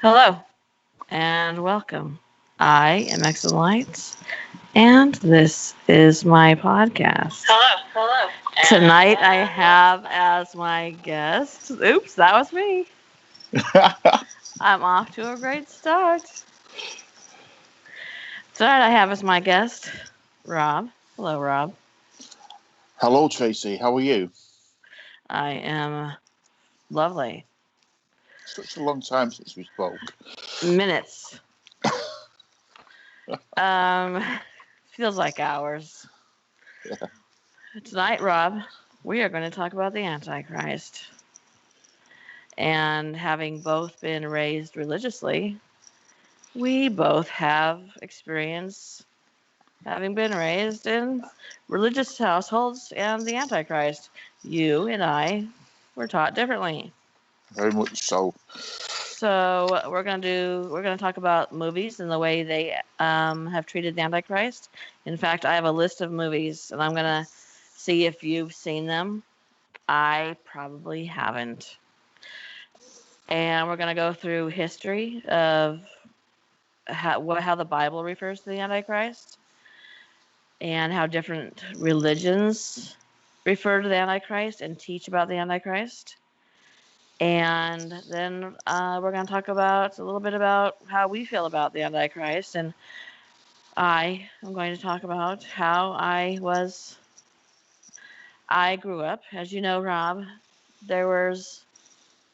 Hello and welcome. I am Excellent Lights, and this is my podcast. Hello. Tonight I have as my guest. Oops, that was me. I'm off to a great start. Tonight I have as my guest Robb. Hello, Robb. Hello, Tracy. How are you? I am lovely. Such a long time since we spoke. Minutes. Um, feels like hours. Yeah. Tonight, Robb, we are going to talk about the Antichrist. And having both been raised religiously, we both have experience having been raised in religious households and the Antichrist. You and I were taught differently. Very much so. So we're gonna talk about movies and the way they have treated the Antichrist. In fact, I have a list of movies, and I'm gonna see if you've seen them. I probably haven't. And we're gonna go through history of how the Bible refers to the Antichrist, and how different religions refer to the Antichrist and teach about the Antichrist. And then we're going to talk about a little bit about how we feel about the Antichrist. And I am going to talk about how I grew up. As you know, Robb, there was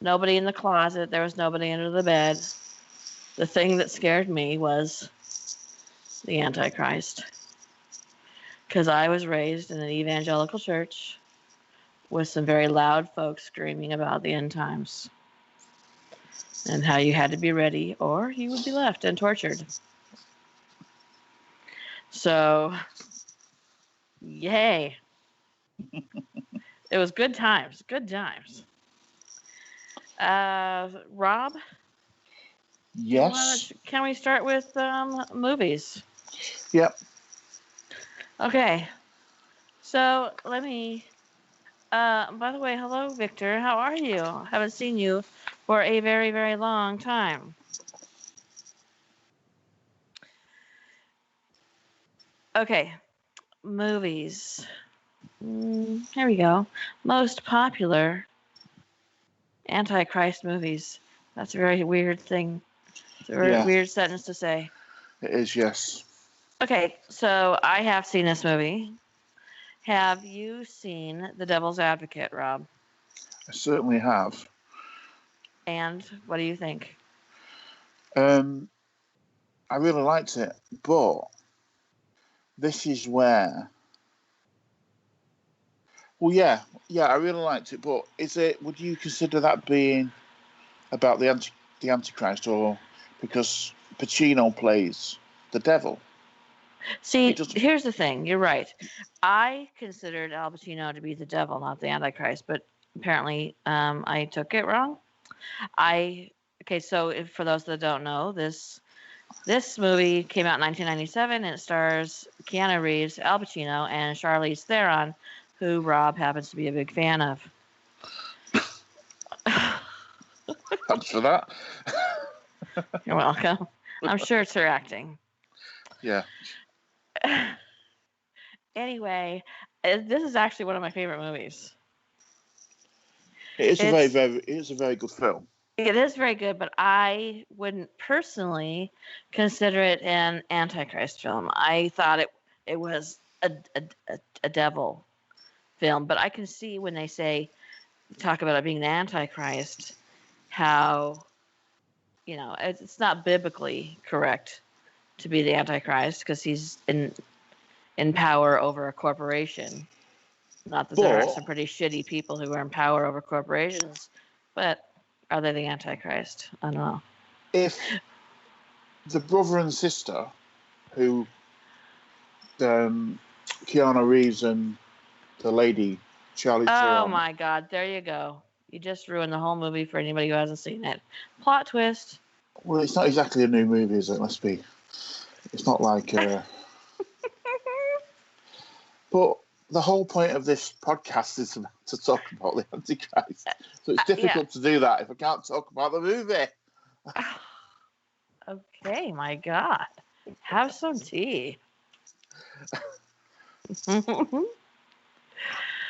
nobody in the closet, there was nobody under the bed. The thing that scared me was the Antichrist, because I was raised in an evangelical church with some very loud folks screaming about the end times and how you had to be ready or you would be left and tortured. So, yay. It was good times. Good times. Robb, Yes. can we start with movies? Yep. Okay. So, let me. By the way, hello, Victor. How are you? Haven't seen you for a very, very long time. Okay. Movies. Here we go. Most popular Antichrist movies. That's a very weird thing. It's a very Yeah, weird sentence to say. it is. Yes. Okay, so I have seen this movie. Have you seen The Devil's Advocate, Robb? I certainly have. And what do you think? Um, I really liked it, but this is where. Well, yeah, I really liked it, but is it? Would you consider that being about the Antichrist, or because Pacino plays the devil? It See, doesn't. here's the thing. You're right. I considered Al Pacino to be the devil, not the Antichrist, but apparently I took it wrong. Okay. So for those that don't know, this movie came out in 1997, and it stars Keanu Reeves, Al Pacino, and Charlize Theron, who Robb happens to be a big fan of. Thanks for that. You're welcome. I'm sure it's her acting. Yeah. Anyway, this is actually one of my favorite movies. It is It's it is a very good film. it is very good, but I wouldn't personally consider it an Antichrist film. I thought it was a devil film, but I can see when they talk about it being the Antichrist, how it's not biblically correct to be the Antichrist because he's in power over a corporation. Not that there aren't But some pretty shitty people who are in power over corporations, but are they the Antichrist? I don't know. if the brother and sister who Keanu Reeves and the lady Charlie Oh Theron. my God, there you go. You just ruined the whole movie for anybody who hasn't seen it. Plot twist. Well, it's not exactly a new movie, is it? Let's be. It's not like. But the whole point of this podcast is to talk about the Antichrist. So it's Yeah. difficult to do that if I can't talk about the movie. Okay, my God. Have some tea.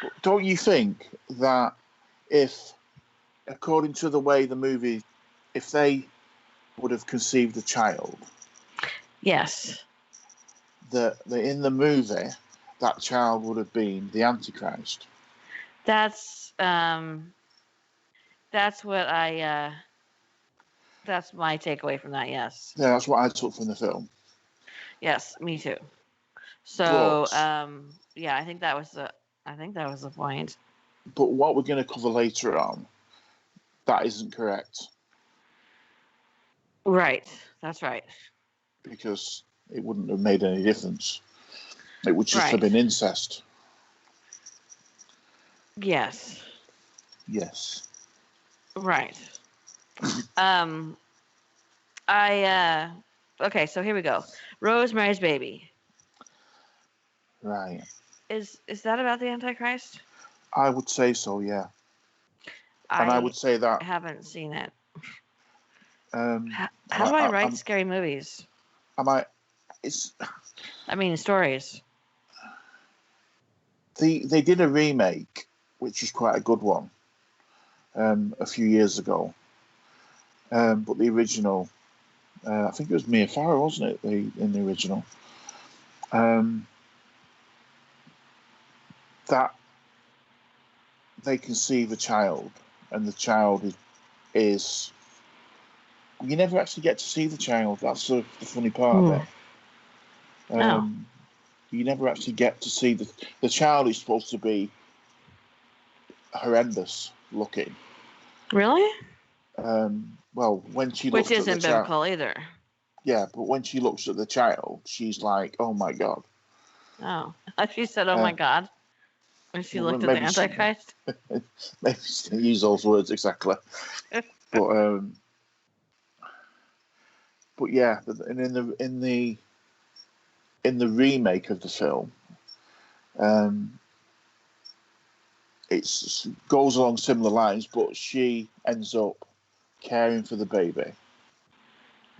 But don't you think that if, according to the way the movie, if they would have conceived a child, Yes. that in the movie, that child would have been the Antichrist? That's what that's my takeaway from that. Yes. Yeah, that's what I took from the film. Yes, me too. So, But yeah, I think that was the point. but what we're going to cover later on, that isn't correct, Right. That's right. because it wouldn't have made any difference. It would just have Right. been incest. Yes. Yes. Right. Okay, so here we go. Rosemary's Baby. Right. Is that about the Antichrist? I would say so, yeah. And I I would say that haven't seen it. um, How do I write I'm, scary movies? it's I mean, stories. they did a remake, which is quite a good one, a few years ago. But the original, I think it was Mia Farrow, wasn't it? In the original, that they conceive a child, and the child is you never actually get to see the child. That's the funny part of it. Oh, You never actually get to see the child is supposed to be horrendous looking. really? Well, when she Which looks at the isn't child, biblical either. yeah, but when she looks at the child, she's like, "Oh my god!" Oh, she said, "Oh Uh, my God," when she well, looked at the maybe Antichrist. maybe she didn't use those words exactly, but yeah, and in the remake of the film, um, it goes along similar lines, but she ends up caring for the baby,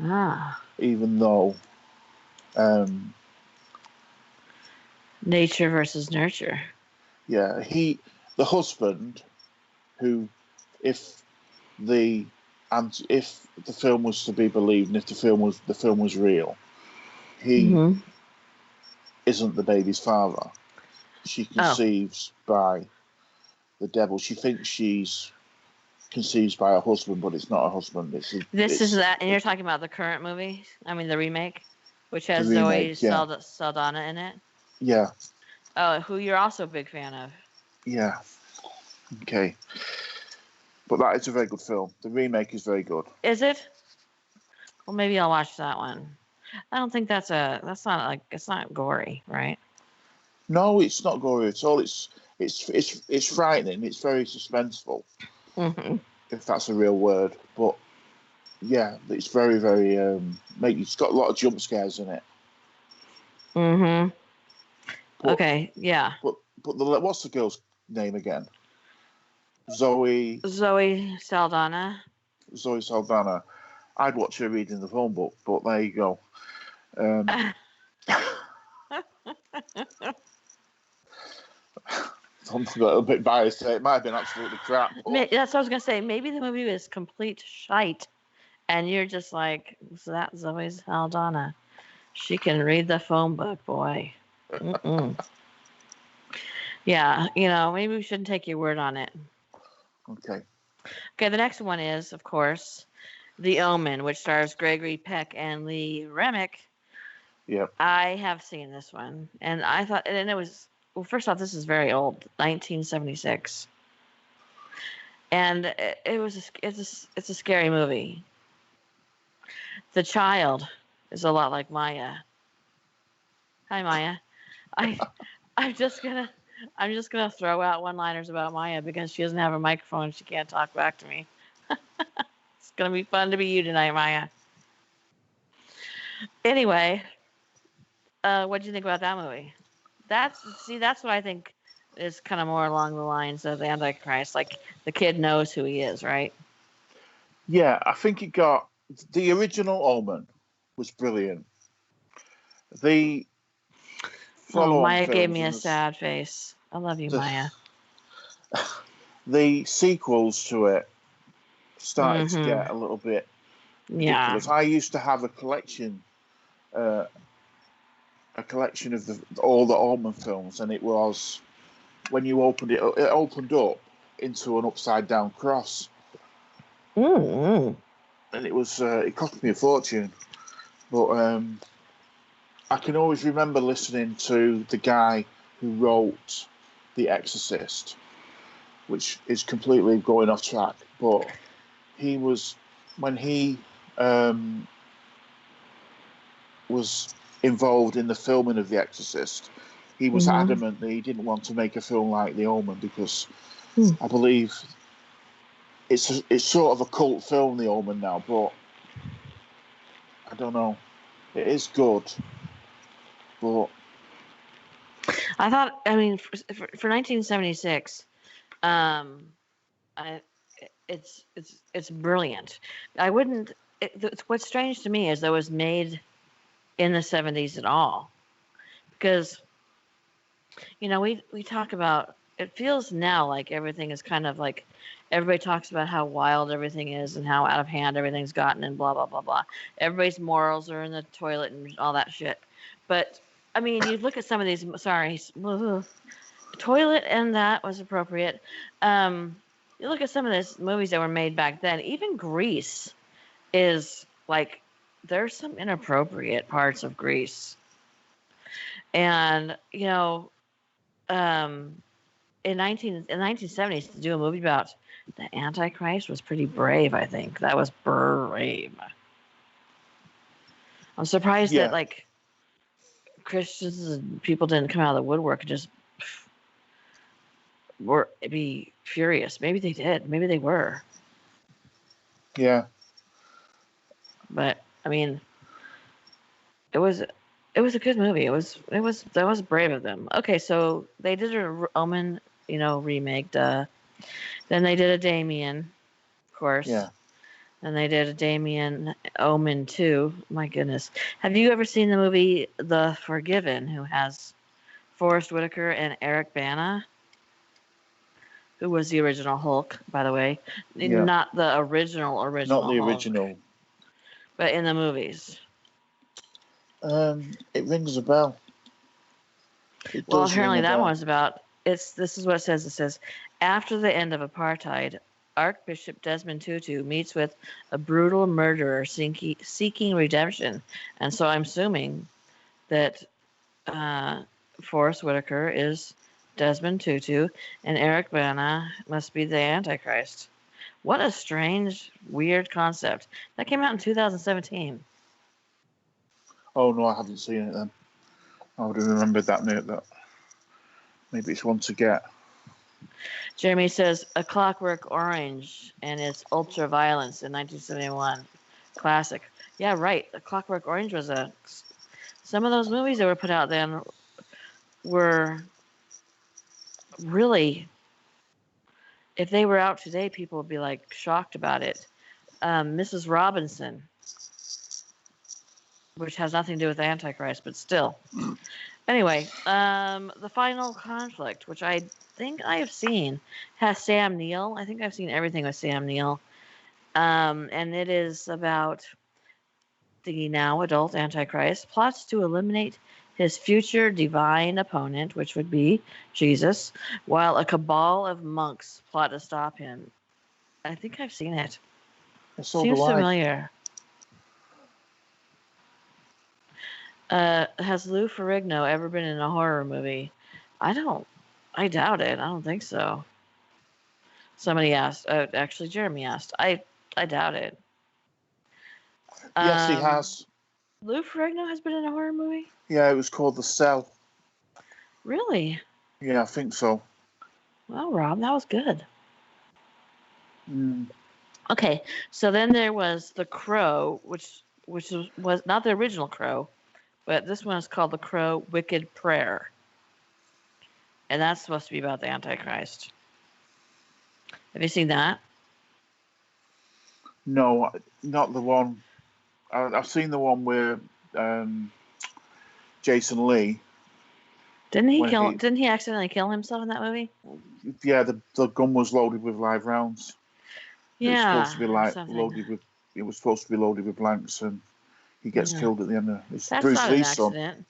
Ah, even though, um, nature versus nurture. yeah, the husband, who, if the if the film was to be believed, and if the film was real, he Mm-hmm. isn't the baby's father. She Oh, conceives by the devil. She thinks she's conceived by her husband, but it's not her husband. this is It's that, and you're talking about the current movie. I mean, the remake, which the has Zoe remake. Yeah, Saldana in it. yeah, Oh, who you're also a big fan of. yeah. Okay, but that is a very good film. The remake is very good. Is it? Well, maybe I'll watch that one. I don't think that's it's not gory, right? No, it's not gory at all. It's frightening. It's very suspenseful, Mm-hmm. if that's a real word. But yeah, it's very, very. It's got a lot of jump scares in it. Mm-hmm. But Okay, yeah. what's the girl's name again? Zoe Zoe Saldana. Zoe Saldana. I'd watch her reading the phone book, but there you go. Um, I'm a little bit biased. It might have been absolutely crap. But That's what I was gonna say. Maybe the movie was complete shite, and you're just like, so that Zoe Saldana. She can read the phone book, boy. Mm-mm. Yeah, maybe we shouldn't take your word on it. okay, Okay, the next one is, of course, The Omen, which stars Gregory Peck and Lee Remick. yeah, I have seen this one, and I thought, and it was, well, first off, this is very old, 1976, and it's a scary movie. The child is a lot like Maya. Hi, Maya. I I'm just gonna throw out one-liners about Maya because she doesn't have a microphone. She can't talk back to me. It's gonna be fun to be you tonight, Maya. Anyway, what do you think about that movie? That's what I think is kind of more along the lines of the Antichrist. Like the kid knows who he is, right? yeah. I think it got the original Omen was brilliant. The Oh, follow-on Maya gave films me a and sad face. I love you, Maya. the sequels to it started to Mm-hmm. get a little bit Yeah. ridiculous. I used to have a collection of all the Omen films, and it was when you opened it opened up into an upside down cross, Mm-hmm. and it cost me a fortune. But I can always remember listening to the guy who wrote The Exorcist, which is completely going off track. But he was when he was involved in the filming of The Exorcist, he was Mm-hmm. adamant that he didn't want to make a film like The Omen because Hmm. I believe it's sort of a cult film, The Omen now, but I don't know. It is good, but I mean, for 1976, um, I, it's brilliant. I wouldn't. What's strange to me is that it was made in the 70s at all, because we talk about. It feels now like everything is kind of like everybody talks about how wild everything is and how out of hand everything's gotten and blah blah blah blah. Everybody's morals are in the toilet and all that shit. But I mean, you look at some of these. Sorry, toilet and that was appropriate. You look at some of these movies that were made back then. Even Grease is like there's some inappropriate parts of Grease, and um, in 1970s to do a movie about the Antichrist was pretty brave. I think that was brave. I'm surprised that yeah, like Christians and people didn't come out of the woodwork and just were be furious. Maybe they did. Maybe they were. yeah, But I mean, it was a good movie. That was brave of them. Okay, so they did a Omen, remake. Then they did a Damien, of course. yeah. And they did a Damien Omen too. My goodness, have you ever seen the movie The Forgiven? Who has Forrest Whitaker and Eric Bana, who was the original Hulk, by the way, Yeah, not the not original the Hulk, original. but in the movies. It rings a bell. It Well, does ring apparently a that bell. one's about it's this is what it says. It says after the end of apartheid, Archbishop Desmond Tutu meets with a brutal murderer seeking redemption. And so I'm assuming that uh, Forrest Whitaker is Desmond Tutu and Eric Bana must be the Antichrist. What a strange, weird concept. That came out in 2017. Oh no, I haven't seen it then. I would have remembered that note. That maybe it's one to get. Jeremy says A Clockwork Orange and its ultra violence in 1971. Classic. Yeah, right. A Clockwork Orange was a. Some of those movies that were put out then were really. If they were out today, people would be like shocked about it. Mrs. Robinson, which has nothing to do with the Antichrist, but still. Anyway, The Final Conflict, which I think I have seen, has Sam Neill. I think I've seen everything with Sam Neill. And it is about the now adult Antichrist plots to eliminate his future divine opponent, which would be Jesus, while a cabal of monks plot to stop him. I think I've seen it. So do Seems I. familiar. Has Lou Ferrigno ever been in a horror movie? I don't. I doubt it. I don't think so. Somebody asked. Actually, Jeremy asked. I doubt it. Yes, he Um, has. Lou Ferrigno has been in a horror movie? Yeah, it was called The Cell. Really? Yeah, I think so. Well, Rob, that was good. Mm. Okay, so then there was The Crow, which was not the original Crow, but this one is called The Crow Wicked Prayer. And that's supposed to be about the Antichrist. Have you seen that? No, not the one. I've seen the one where Jason Lee when he Didn't he accidentally kill himself in that movie? yeah the gun was loaded with live rounds. It was supposed to be Yeah, or something. loaded with. It was supposed to be loaded with blanks, and he gets Yeah, killed at the end of. It's that's Bruce not an Lee's son. accident.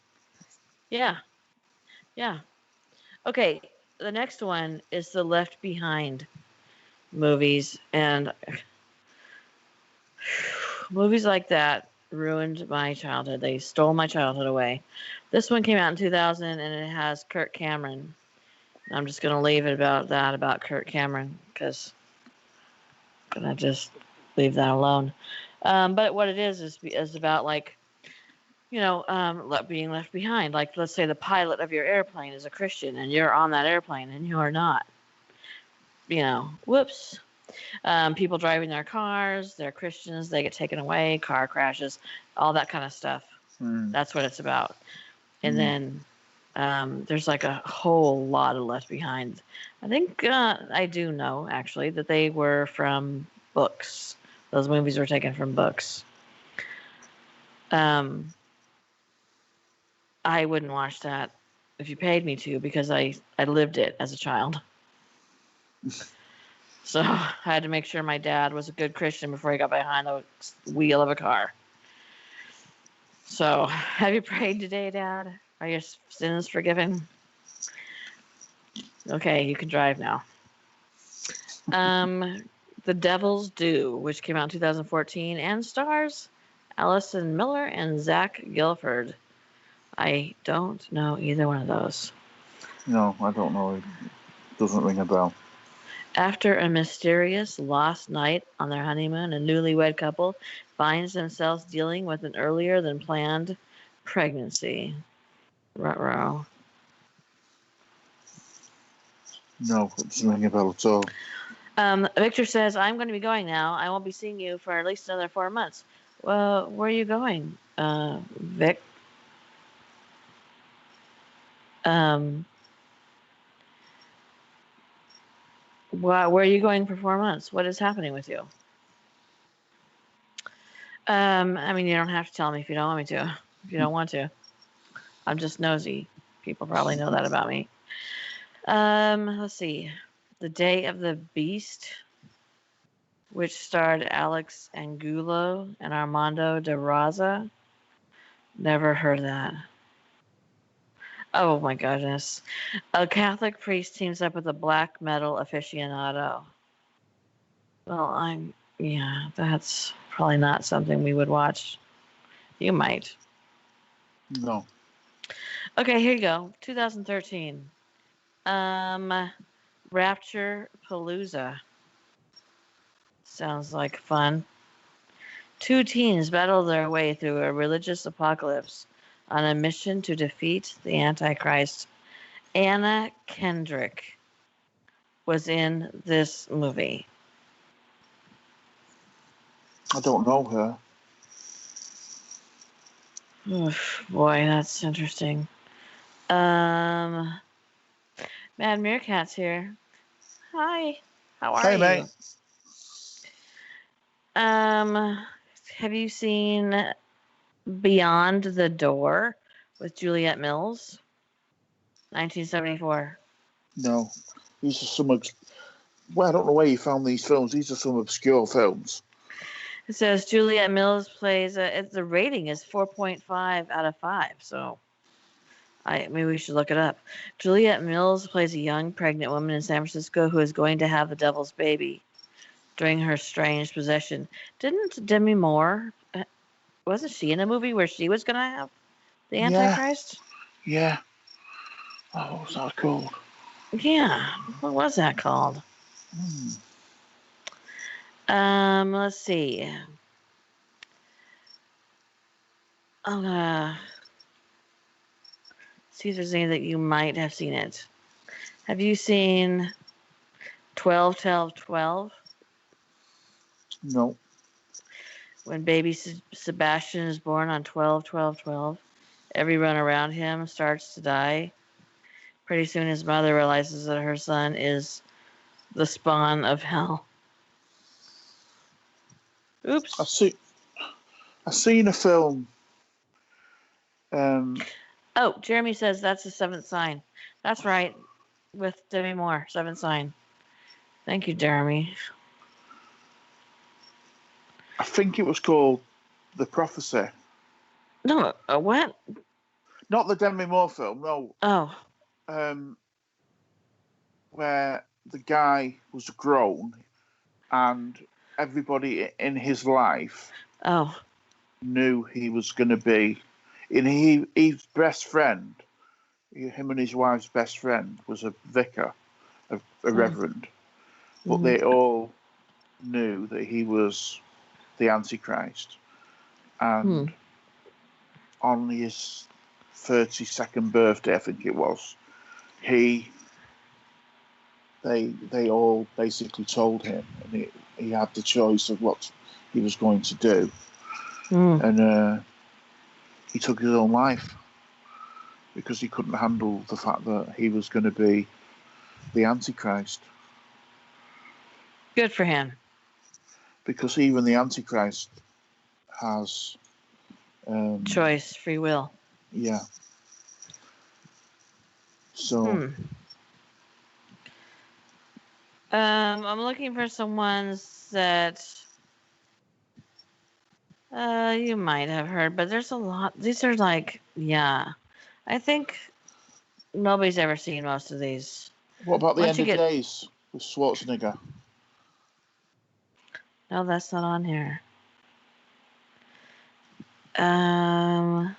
Yeah, yeah. Okay, the next one is the Left Behind movies, and movies like that ruined my childhood. They stole my childhood away. This one came out in 2000, and it has Kirk Cameron. I'm just gonna leave it about Kirk Cameron because I'm gonna just leave that alone. But what it is about like being left behind. Like let's say the pilot of your airplane is a Christian, and you're on that airplane, and you're not. Whoops. People driving their cars, they're Christians, they get taken away, car crashes, all that kind of stuff. Mm. That's what it's about. And then there's like a whole lot of Left Behind. I think I do know actually that they were from books. Those movies were taken from books. I wouldn't watch that if you paid me to because I lived it as a child. So I had to make sure my dad was a good Christian before he got behind the wheel of a car. So, have you prayed today, Dad? Are your sins forgiven? Okay, you can drive now. The Devil's Due, which came out in 2014 and stars Allison Miller and Zach Gilford. I don't know either one of those. No, I don't know. It doesn't ring a bell. After a mysterious lost night on their honeymoon, a newlywed couple finds themselves dealing with an earlier than planned pregnancy. Ruh-roh. No, it doesn't ring a bell at all. Victor says, I'm going to be going now. I won't be seeing you for at least another 4 months. Well, where are you going, Vic? Where are you going for 4 months? What is happening with you? I mean, you don't have to tell me if you don't want me to. If you don't want to. I'm just nosy. People probably know that about me. Let's see. The Day of the Beast, which starred Alex Angulo and Armando de Raza. Never heard of that. Oh my goodness. A Catholic priest teams up with a black metal aficionado. Well, yeah, that's probably not something we would watch. You might. No. Okay, here you go. 2013. Rapture Palooza. Sounds like fun. Two teens battle their way through a religious apocalypse on a mission to defeat the Antichrist. Anna Kendrick was in this movie. I don't know her. Oof, boy, that's interesting. Mad Meerkat's here. Hi, how are Hey, you? mate. Have you seen Beyond the Door with Juliette Mills? 1974. No. These are some. Well, I don't know where you found these films. These are some obscure films. It says Juliette Mills plays. The rating is 4.5 out of 5. So, maybe we should look it up. Juliette Mills plays a young pregnant woman in San Francisco who is going to have the devil's baby during her strange possession. Didn't Demi Moore? Wasn't she in a movie where she was going to have the Antichrist? Yeah. Oh, what was that called? Yeah. What was that called? Let's see. I'm gonna see if there's any that you might have seen it. Have you seen 12, 12, 12? No. When baby Sebastian is born on 12, 12, 12, everyone around him starts to die. Pretty soon his mother realizes that her son is the spawn of hell. I Oops. see. I seen a film. Um, Oh, Jeremy says that's the seventh sign. That's right. With Demi Moore, seventh sign. Thank you, Jeremy. I think it was called The Prophecy. No, what? Not the Demi Moore film. No. Oh, Um, where the guy was grown and everybody in his life oh. knew he was going to be. And his best friend, him and his wife's best friend, was a vicar, a Mm. reverend. But Mm-hmm. they all knew that he was the Antichrist. Hmm. And on his 32nd birthday, I think it was, he they all basically told him, and he had the choice of what he was going to do, Mm. and he took his own life because he couldn't handle the fact that he was going to be the Antichrist. Good for him. Because even the Antichrist has, Choice, free will. yeah. So Hmm. I'm looking for some ones that you might have heard, but there's a lot. These are like, yeah. I think nobody's ever seen most of these. what about the Once End you of get, Days with Schwarzenegger? no, that's not on here. Um,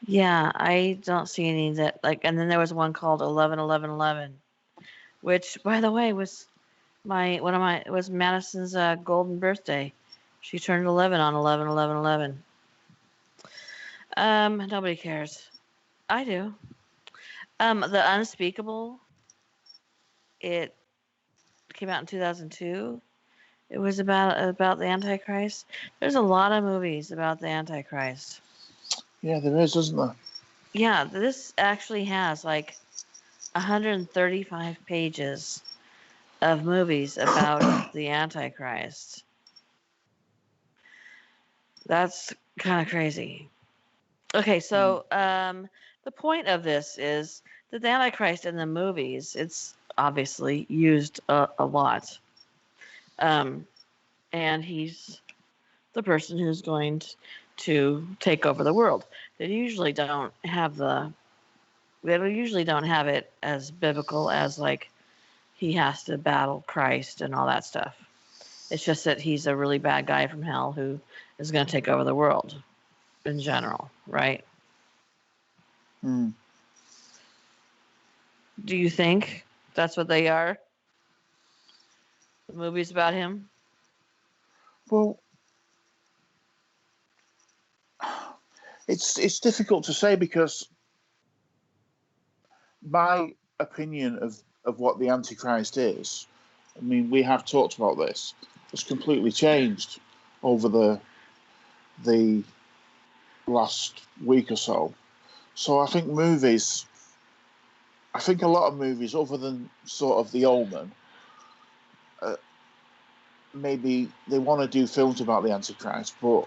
yeah, I don't see any that like. And then there was one called 11-11-11, which, by the way, was was Madison's golden birthday. She turned 11 on 11-11-11. Nobody cares. I do. The Unspeakable. It came out in 2002. It was about the Antichrist. There's a lot of movies about the Antichrist. Yeah, there is, isn't there? Yeah, this actually has like 135 pages of movies about the Antichrist. That's kind of crazy. Okay, so the point of this is that the Antichrist in the movies, it's obviously used a lot. Um, and he's the person who's going to take over the world. They usually don't have it as biblical as like he has to battle Christ and all that stuff. It's just that he's a really bad guy from hell who is going to take over the world in general, right? Mm. Do you think that's what they are? The movies about him? Well, it's difficult to say because my opinion of what the Antichrist is, I mean, we have talked about this, has completely changed over the last week or so. So I think a lot of movies, other than sort of The Omen, maybe they want to do films about the Antichrist, but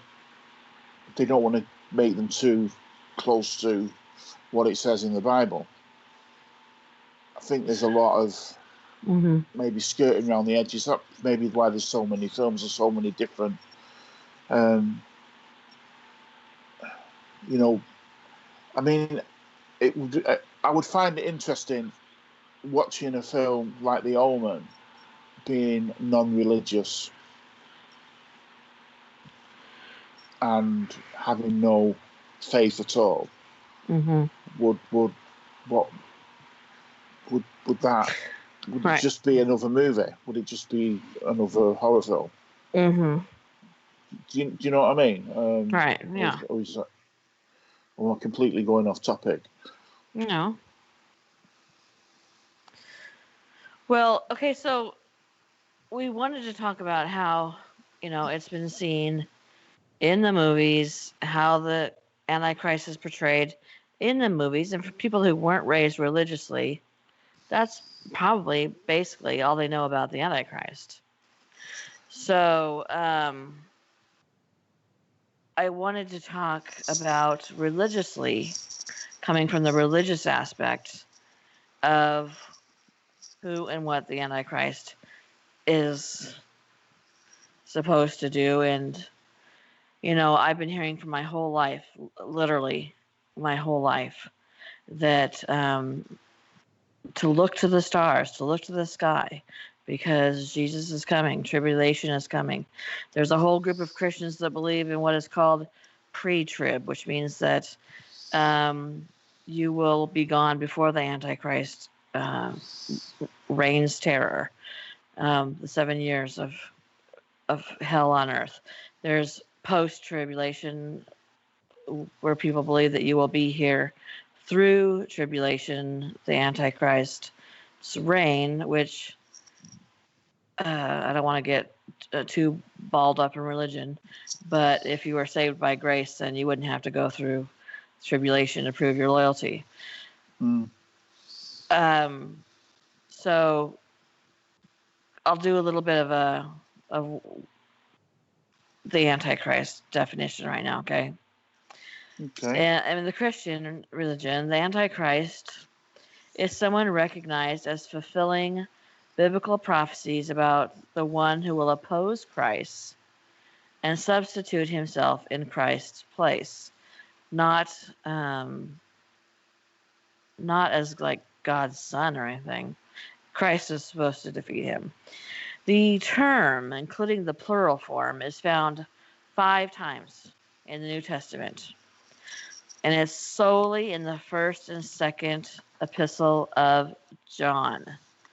they don't want to make them too close to what it says in the Bible. I think there's a lot of maybe skirting around the edges. That's maybe why there's so many films and so many different, um, you know. I mean, I would find it interesting watching a film like The Omen being non-religious and having no faith at all. Mm-hmm. Would what would that would it Right. just be another movie? Would it just be another horror film? Mm-hmm. Do you know what I mean? Right. Yeah. Or completely going off topic? No. Well, okay, so we wanted to talk about how, it's been seen in the movies, how the Antichrist is portrayed in the movies. And for people who weren't raised religiously, that's probably basically all they know about the Antichrist. So, I wanted to talk about religiously, coming from the religious aspect of who and what the Antichrist is supposed to do. And, I've been hearing for my whole life, literally my whole life, that to look to the stars, to look to the sky, because Jesus is coming, tribulation is coming. There's a whole group of Christians that believe in what is called pre-trib, which means that you will be gone before the Antichrist reigns terror, the 7 years of hell on earth. There's post-tribulation, where people believe that you will be here through tribulation, the Antichrist's reign, which I don't want to get too balled up in religion, but if you were saved by grace, then you wouldn't have to go through tribulation to prove your loyalty. Mm. So I'll do a little bit of the Antichrist definition right now, okay? Okay. And in the Christian religion, the Antichrist is someone recognized as fulfilling biblical prophecies about the one who will oppose Christ and substitute himself in Christ's place, not as like God's son or anything. Christ is supposed to defeat him. The term, including the plural form, is found 5 times in the New Testament, and it's solely in the first and second epistle of John.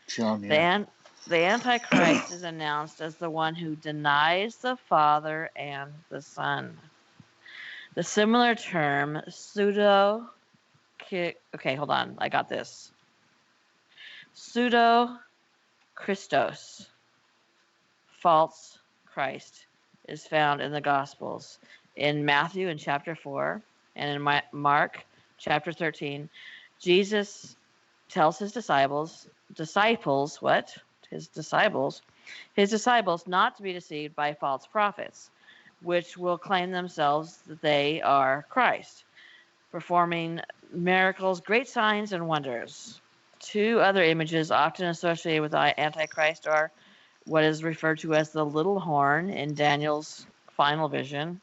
John, yeah. The Antichrist is announced as the one who denies the Father and the Son. The similar term, pseudo... Okay, hold on. I got this. Pseudo-Christos, false Christ, is found in the Gospels. In Matthew in chapter 4 and in Mark chapter 13, Jesus tells his disciples not to be deceived by false prophets, which will claim themselves that they are Christ, performing miracles, great signs, and wonders. 2 other images often associated with Antichrist are what is referred to as the little horn in Daniel's final vision,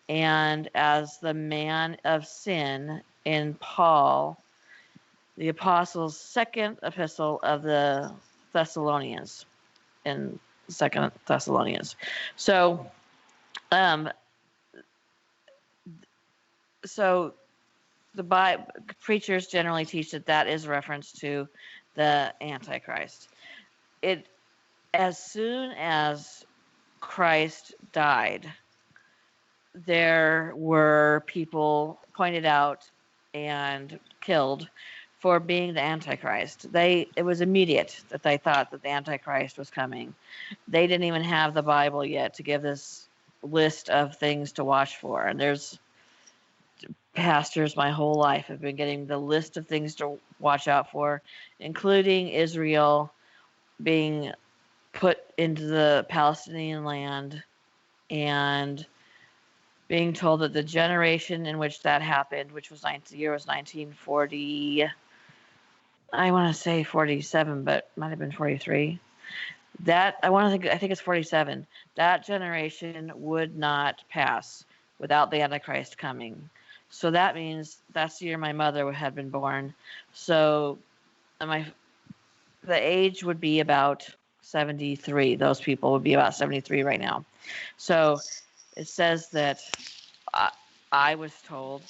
and as the man of sin in Paul, the apostle's second epistle of the Thessalonians, in 2 Thessalonians. So the preachers generally teach that is reference to the Antichrist. As soon as Christ died, there were people pointed out and killed for being the Antichrist. It was immediate that they thought that the Antichrist was coming. They didn't even have the Bible yet to give this list of things to watch for. And there's pastors my whole life have been getting the list of things to watch out for, including Israel being put into the Palestinian land and being told that the generation in which that happened, which was the year was 1940, I want to say 47, but might have been 43. I think it's 47. That generation would not pass without the Antichrist coming. So that means that's the year my mother had been born. So the age would be about 73. Those people would be about 73 right now. So it says that I was told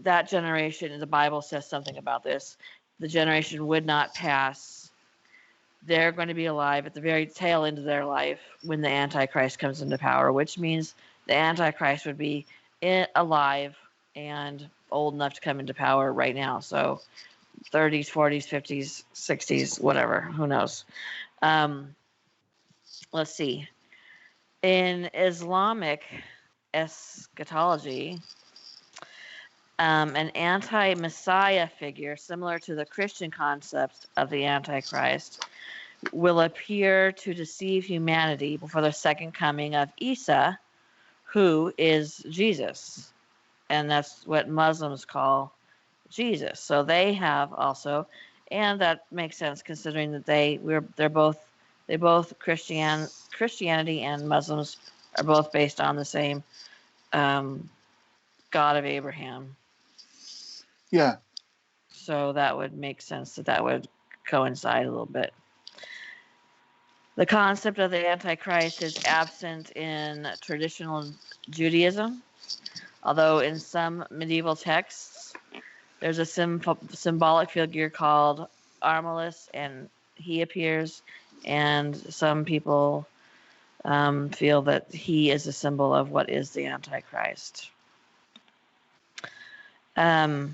that generation, the Bible says something about this, the generation would not pass. They're going to be alive at the very tail end of their life when the Antichrist comes into power, which means the Antichrist would be alive and old enough to come into power right now. So 30s, 40s, 50s, 60s, whatever, who knows. Let's see. In Islamic eschatology, an anti-Messiah figure, similar to the Christian concept of the Antichrist, will appear to deceive humanity before the second coming of Isa, who is Jesus. And that's what Muslims call Jesus. So they have also, and that makes sense considering that they both Christianity and Muslims are both based on the same God of Abraham. Yeah. So that would make sense that would coincide a little bit. The concept of the Antichrist is absent in traditional Judaism, although in some medieval texts there's a symbolic figure called Armilus, and he appears, and some people feel that he is a symbol of what is the Antichrist. Do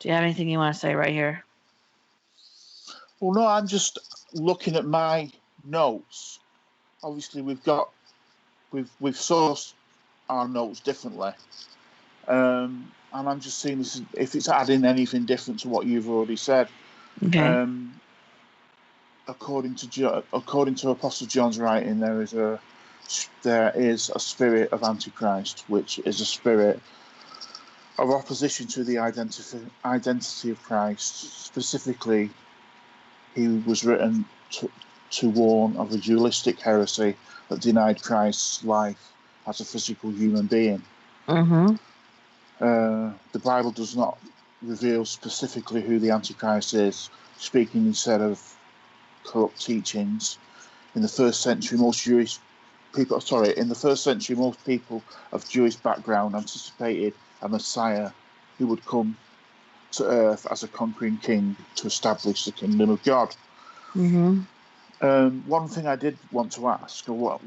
you have anything you want to say right here? Well, no, I'm just looking at my notes. Obviously, we've sourced our notes differently, and I'm just seeing if it's adding anything different to what you've already said. Okay. According to Apostle John's writing, there is a spirit of Antichrist, which is a spirit of opposition to the identity of Christ. Specifically, he was written to warn of a dualistic heresy that denied Christ's life as a physical human being. Mm-hmm. The Bible does not reveal specifically who the Antichrist is, speaking instead of corrupt teachings. In the first century, most people of Jewish background anticipated a Messiah who would come to earth as a conquering king to establish the kingdom of God. Mm-hmm. One thing I did want to ask, not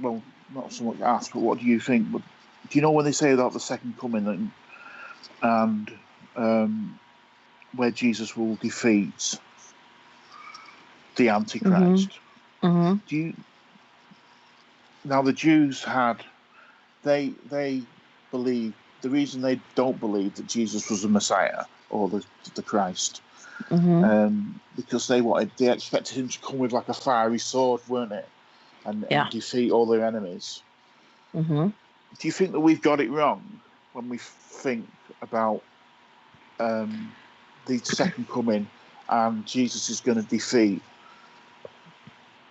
so much ask, but what do you think? Do you know when they say about the second coming and where Jesus will defeat the Antichrist? Mm-hmm. Now the Jews they believe, the reason they don't believe that Jesus was the Messiah or the Christ, because they expected him to come with like a fiery sword, weren't it, and defeat all their enemies. Mm-hmm. Do you think that we've got it wrong when we think about the second coming and Jesus is going to defeat?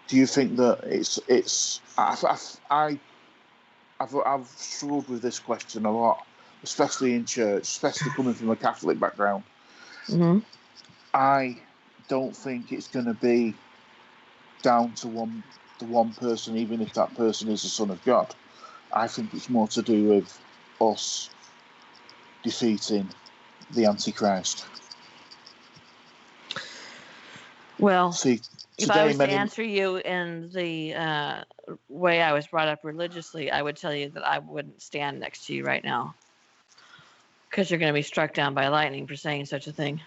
Do you think that I've struggled with this question a lot, especially in church, especially coming from a Catholic background. Mm-hmm. I don't think it's going to be down to one person, even if that person is the Son of God. I think it's more to do with us defeating the Antichrist. Well, see, if I was to answer you in the way I was brought up religiously, I would tell you that I wouldn't stand next to you right now, because you're going to be struck down by lightning for saying such a thing.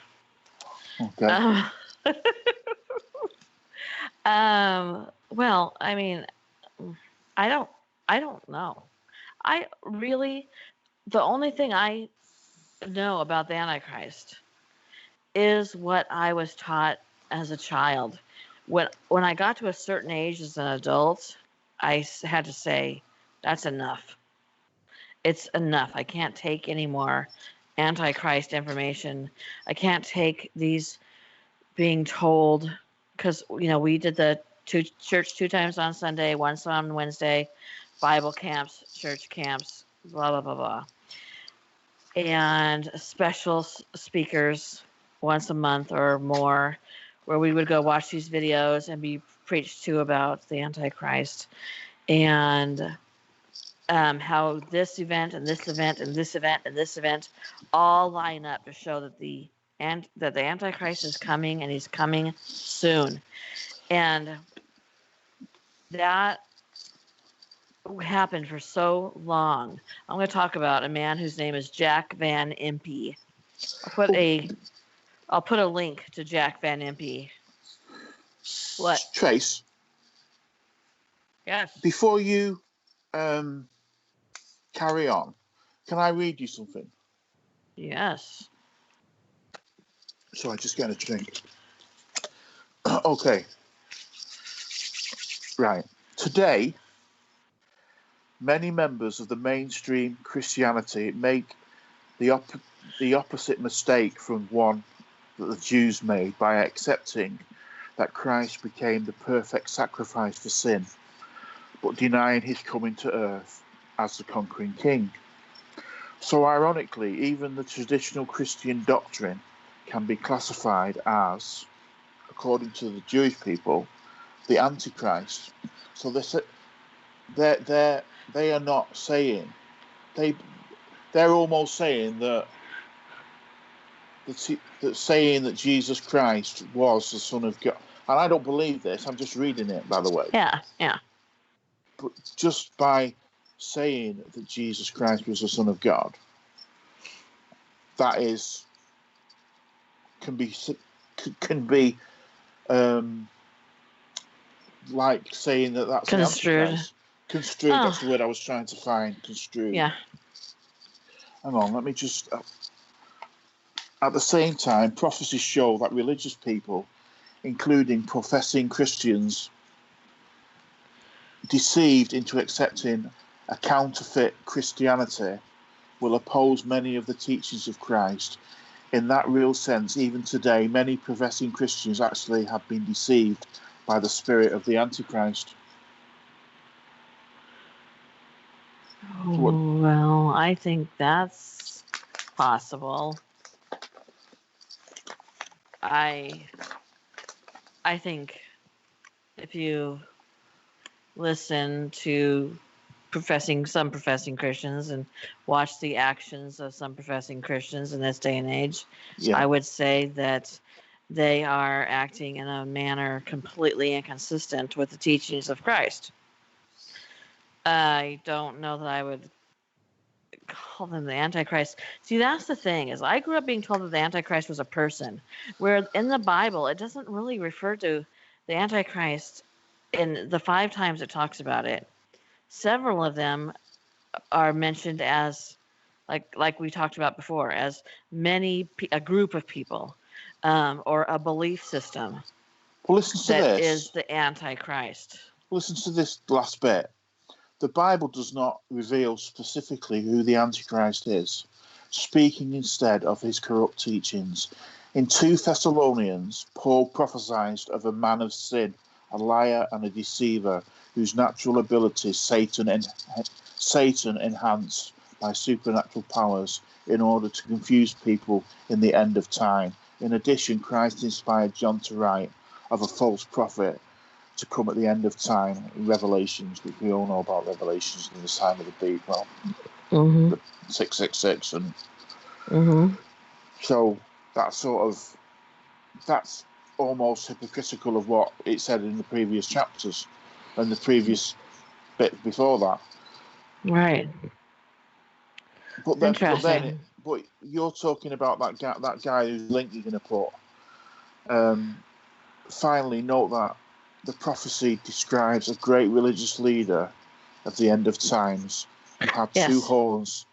Okay. Well, I mean, I don't know. The only thing I know about the Antichrist is what I was taught as a child. When I got to a certain age as an adult, I had to say, that's enough. It's enough. I can't take any more Antichrist information. I can't take these being told, because we did the church 2 times on Sunday, once on Wednesday, Bible camps, church camps, blah blah blah blah, and special speakers once a month or more, where we would go watch these videos and be preached to about the Antichrist, and how this event and this event and this event and this event all line up to show that the Antichrist is coming, and he's coming soon. And that happened for so long. I'm going to talk about a man whose name is Jack Van Impe. I'll put a link to Jack Van Impe. What? Trace. Yes. Before you carry on, can I read you something? Yes. So I just get a drink. Okay. Right. Today, many members of the mainstream Christianity make the opposite mistake from one that the Jews made by accepting that Christ became the perfect sacrifice for sin, but denying his coming to earth as the conquering king. So ironically, even the traditional Christian doctrine can be classified as, according to the Jewish people, the Antichrist. So they are not saying, they're almost saying that saying that Jesus Christ was the Son of God. And I don't believe this. I'm just reading it, by the way. Yeah, yeah. But just by saying that Jesus Christ was the Son of God, that is can be like saying that that's Construed. the Antichrist. Construed. Oh. That's the word I was trying to find. Construed. Yeah. Hang on. Let me just. At the same time, prophecies show that religious people, including professing Christians, deceived into accepting a counterfeit Christianity, will oppose many of the teachings of Christ. In that real sense, even today, many professing Christians actually have been deceived by the spirit of the Antichrist. Well, I think that's possible. I think if you listen to some professing Christians and watch the actions of some professing Christians in this day and age, I would say that they are acting in a manner completely inconsistent with the teachings of Christ. I don't know that I would call them the Antichrist. See, that's the thing, is I grew up being told that the Antichrist was a person, where in the Bible it doesn't really refer to the Antichrist in the 5 times it talks about it. Several of them are mentioned as, like we talked about before, as a group of people, or a belief system. Well, listen to that this. Is the Antichrist. Listen to this last bit. The Bible does not reveal specifically who the Antichrist is, speaking instead of his corrupt teachings. In 2 Thessalonians, Paul prophesied of a man of sin, a liar and a deceiver, whose natural abilities Satan enhanced by supernatural powers in order to confuse people in the end of time. In addition, Christ inspired John to write of a false prophet to come at the end of time, Revelations, which we all know about Revelations and the sign of the beast, well, the 666, and so that's almost hypocritical of what it said in the previous chapters and the previous bit before that. Right. But you're talking about that guy whose link you're going to put. Finally, note that the prophecy describes a great religious leader of the end of times who had 2 horns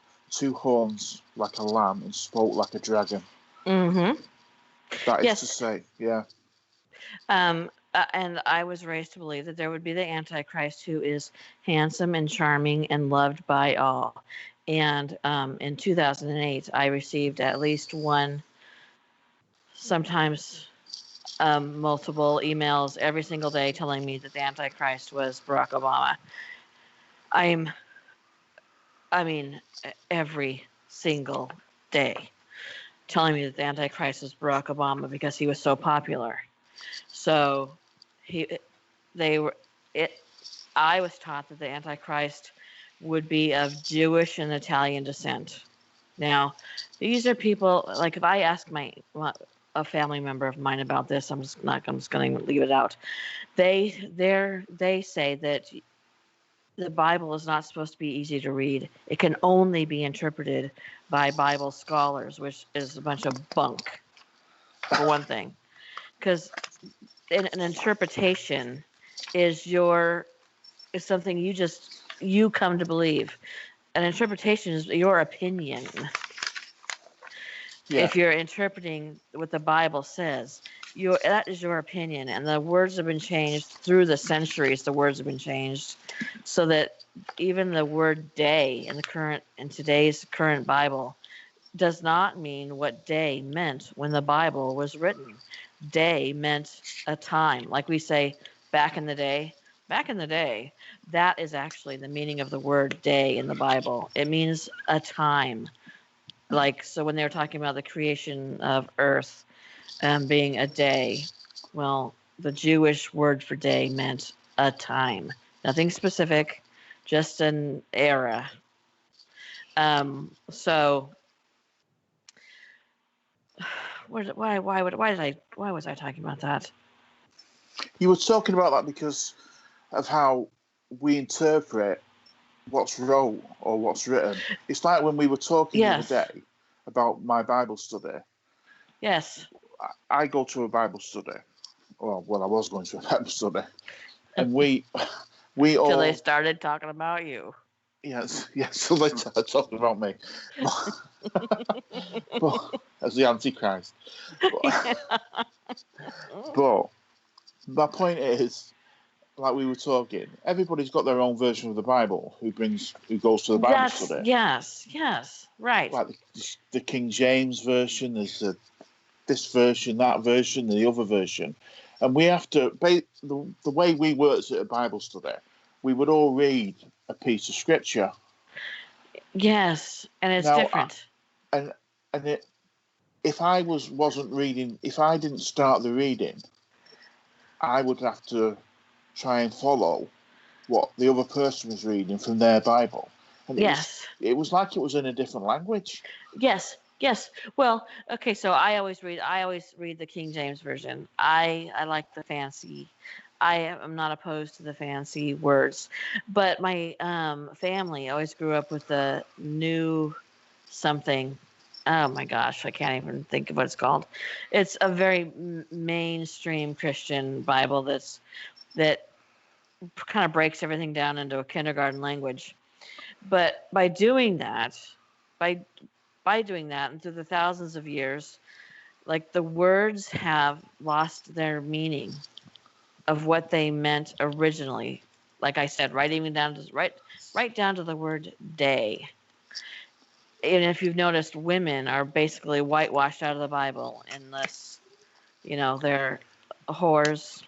like a lamb and spoke like a dragon. That is to say, yeah. And I was raised to believe that there would be the Antichrist, who is handsome and charming and loved by all. And in 2008, I received at least one, sometimes multiple emails every single day telling me that the Antichrist was Barack Obama. I mean, every single day telling me that the Antichrist was Barack Obama because he was so popular. So I was taught that the Antichrist would be of Jewish and Italian descent. Now, these are people, like if I ask a family member of mine about this, I'm just going to leave it out. They say that the Bible is not supposed to be easy to read. It can only be interpreted by Bible scholars, which is a bunch of bunk, for one thing. Because an interpretation is something you come to believe. An interpretation is your opinion. Yeah. If you're interpreting what the Bible says, that is your opinion, and the words have been changed through the centuries. The words have been changed so that even the word day in today's current Bible does not mean what day meant when the Bible was written. Day meant a time, like we say back in the day. Back in the day, that is actually the meaning of the word day in the Bible. It means a time. Like, so when they were talking about the creation of earth being a day, well, the Jewish word for day meant a time. Nothing specific, just an era. So why was I talking about that? You were talking about that because of how we interpret what's wrote or what's written. It's like when we were talking the other Yes. day about my Bible study. Yes. I go to a Bible study. Well, I was going to a Bible study, and we Till all they started talking about you. yes. So they talking about me, but as the Antichrist. But my point is, like we were talking, everybody's got their own version of the Bible. Who goes to the Bible study? Yes, right. Like the King James version. There's this version, that version, the other version, and we have to. The way we worked at a Bible study, we would all read a piece of scripture. Yes, and it's Now, different. if I wasn't reading, if I didn't start the reading, I would have to try and follow what the other person was reading from their Bible, and Yes. it was like it was in a different language. Yes. Well, okay, so I always read the King James version. I like the fancy. I am not opposed to the fancy words, but my family always grew up with the new something. Oh my gosh, I can't even think of what it's called. It's a very mainstream Christian Bible that kind of breaks everything down into a kindergarten language. But by doing that, and through the thousands of years, like the words have lost their meaning of what they meant originally. Like I said, right down to the word day. And if you've noticed, women are basically whitewashed out of the Bible unless, they're whores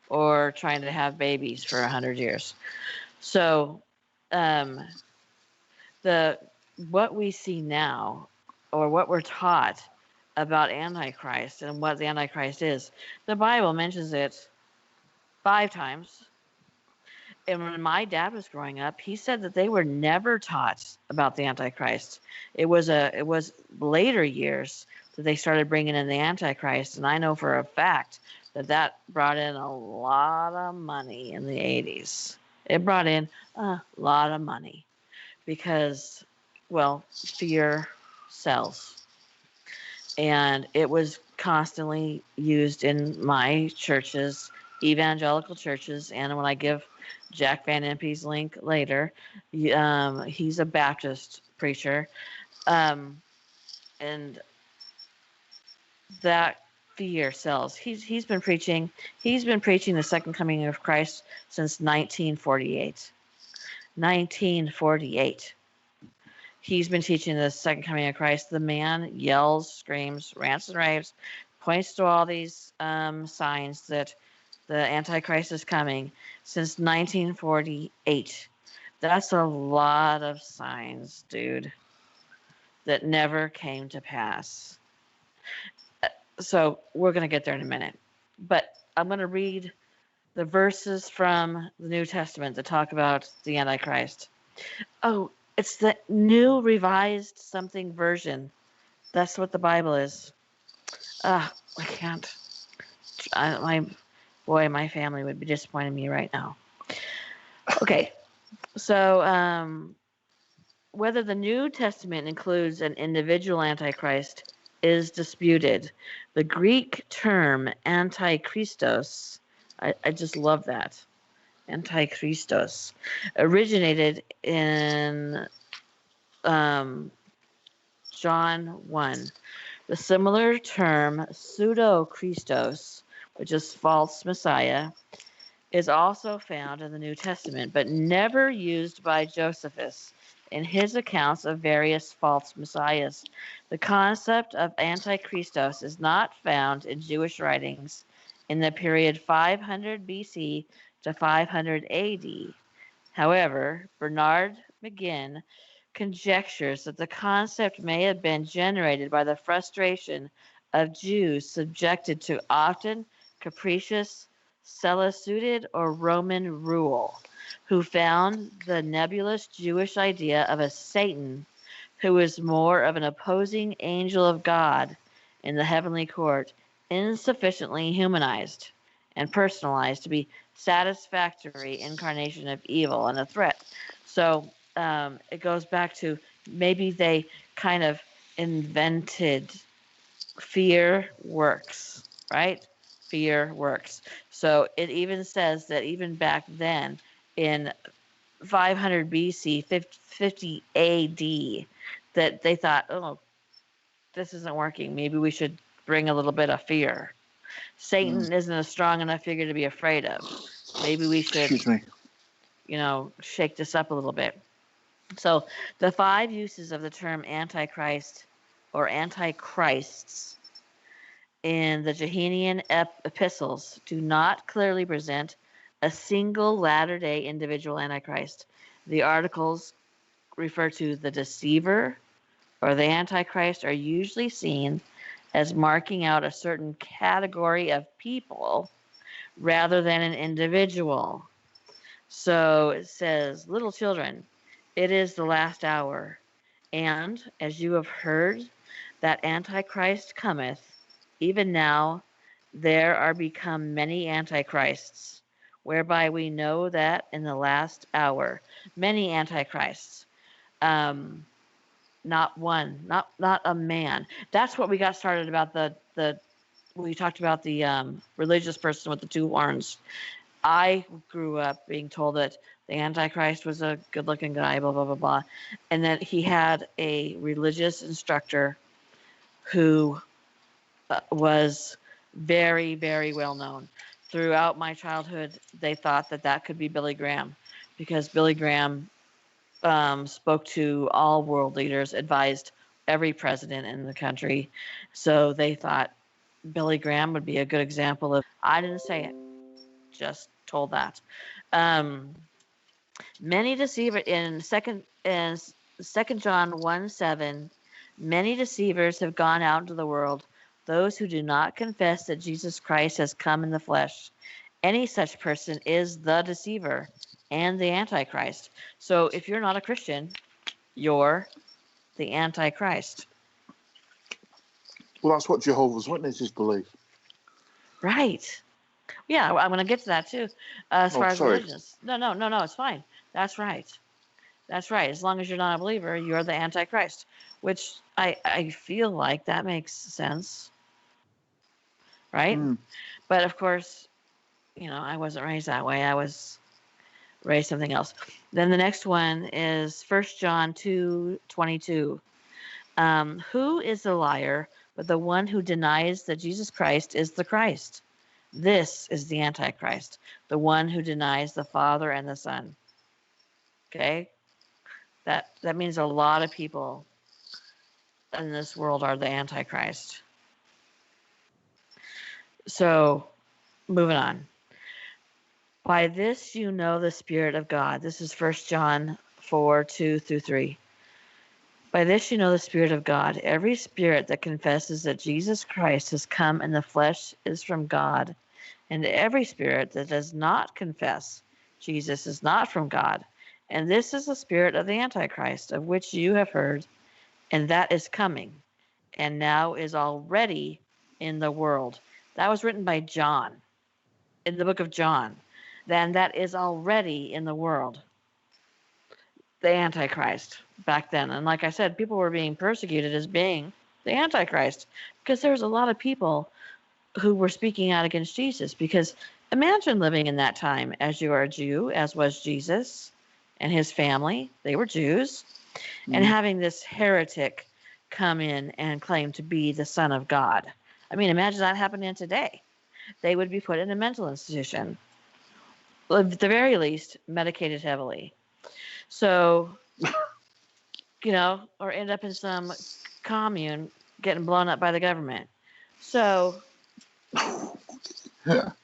or trying to have babies for 100 years. So, um, the what we see now, or what we're taught about Antichrist and what the Antichrist is, the Bible mentions it 5 times. And when my dad was growing up, he said that they were never taught about the Antichrist. It was later years that they started bringing in the Antichrist, and I know for a fact that brought in a lot of money in the 80s. It brought in a lot of money because, well, fear sells. And it was constantly used in my churches, evangelical churches. And when I give Jack Van Impe's link later, he's a Baptist preacher. And that fear sells. He's been preaching the second coming of Christ since 1948. 1948. He's been teaching the second coming of Christ. The man yells, screams, rants and raves, points to all these signs that the Antichrist is coming since 1948. That's a lot of signs, dude, that never came to pass. So we're going to get there in a minute. But I'm going to read the verses from the New Testament that talk about the Antichrist. Oh, it's the New Revised Something version. That's what the Bible is. I can't. My family would be disappointed in me right now. Okay, so whether the New Testament includes an individual Antichrist is disputed. The Greek term Antichristos, I just love that. Antichristos originated in John 1. The similar term pseudo-Christos, which is false Messiah, is also found in the New Testament, but never used by Josephus in his accounts of various false messiahs. The concept of Antichristos is not found in Jewish writings in the period 500 BC to 500 AD. However, Bernard McGinn conjectures that the concept may have been generated by the frustration of Jews subjected to often capricious, Seleucid or Roman rule, who found the nebulous Jewish idea of a Satan who is more of an opposing angel of God in the heavenly court insufficiently humanized and personalized to be satisfactory incarnation of evil and a threat. So it goes back to maybe they kind of invented fear works, right? Fear works. So it even says that even back then in 500 BC, 50 AD, that they thought, oh, this isn't working. Maybe we should bring a little bit of fear. Satan isn't a strong enough figure to be afraid of. Maybe we should, Excuse me. Shake this up a little bit. So the 5 uses of the term Antichrist or Antichrists in the Johannine epistles do not clearly present a single latter-day individual Antichrist. The articles refer to the deceiver or the Antichrist are usually seen as marking out a certain category of people rather than an individual. So it says, little children, it is the last hour. And as you have heard that Antichrist cometh, even now there are become many Antichrists, whereby we know that in the last hour, many Antichrists, not one, not a man. That's what we got started about we talked about the religious person with the 2 horns. I grew up being told that the Antichrist was a good-looking guy, blah, blah, blah, blah, and that he had a religious instructor who was very, very well known. Throughout my childhood, they thought that could be Billy Graham because Billy Graham spoke to all world leaders, advised every president in the country. So they thought Billy Graham would be a good example of, I didn't say it, just told that. Many deceivers in second John 1:7, many deceivers have gone out into the world, those who do not confess that Jesus Christ has come in the flesh. Any such person is the deceiver and the Antichrist. So if you're not a Christian, you're the Antichrist. Well, that's what Jehovah's Witnesses believe. Right. Yeah, I'm going to get to that too. As far as sorry. religions. No, it's fine. That's right. That's right. As long as you're not a believer, you're the Antichrist, which I feel like that makes sense. Right? But of course, I wasn't raised that way. I was raised something else. Then the next one is 1 John 2:22. Who is the liar but the one who denies that Jesus Christ is the Christ? This is the Antichrist, the one who denies the Father and the Son. Okay? That means a lot of people in this world are the Antichrist. So, moving on. By this you know the Spirit of God. This is 1 John 4:2-3. By this you know the Spirit of God. Every spirit that confesses that Jesus Christ has come in the flesh is from God. And every spirit that does not confess Jesus is not from God. And this is the spirit of the Antichrist, of which you have heard, and that is coming, and now is already in the world. That was written by John, in the book of John. Then that is already in the world. The Antichrist back then. And like I said, people were being persecuted as being the Antichrist because there was a lot of people who were speaking out against Jesus. Because imagine living in that time as you are a Jew, as was Jesus and his family. They were Jews. And having this heretic come in and claim to be the Son of God. I mean, imagine that happening today. They would be put in a mental institution, at the very least, medicated heavily. So, or end up in some commune getting blown up by the government. So, that's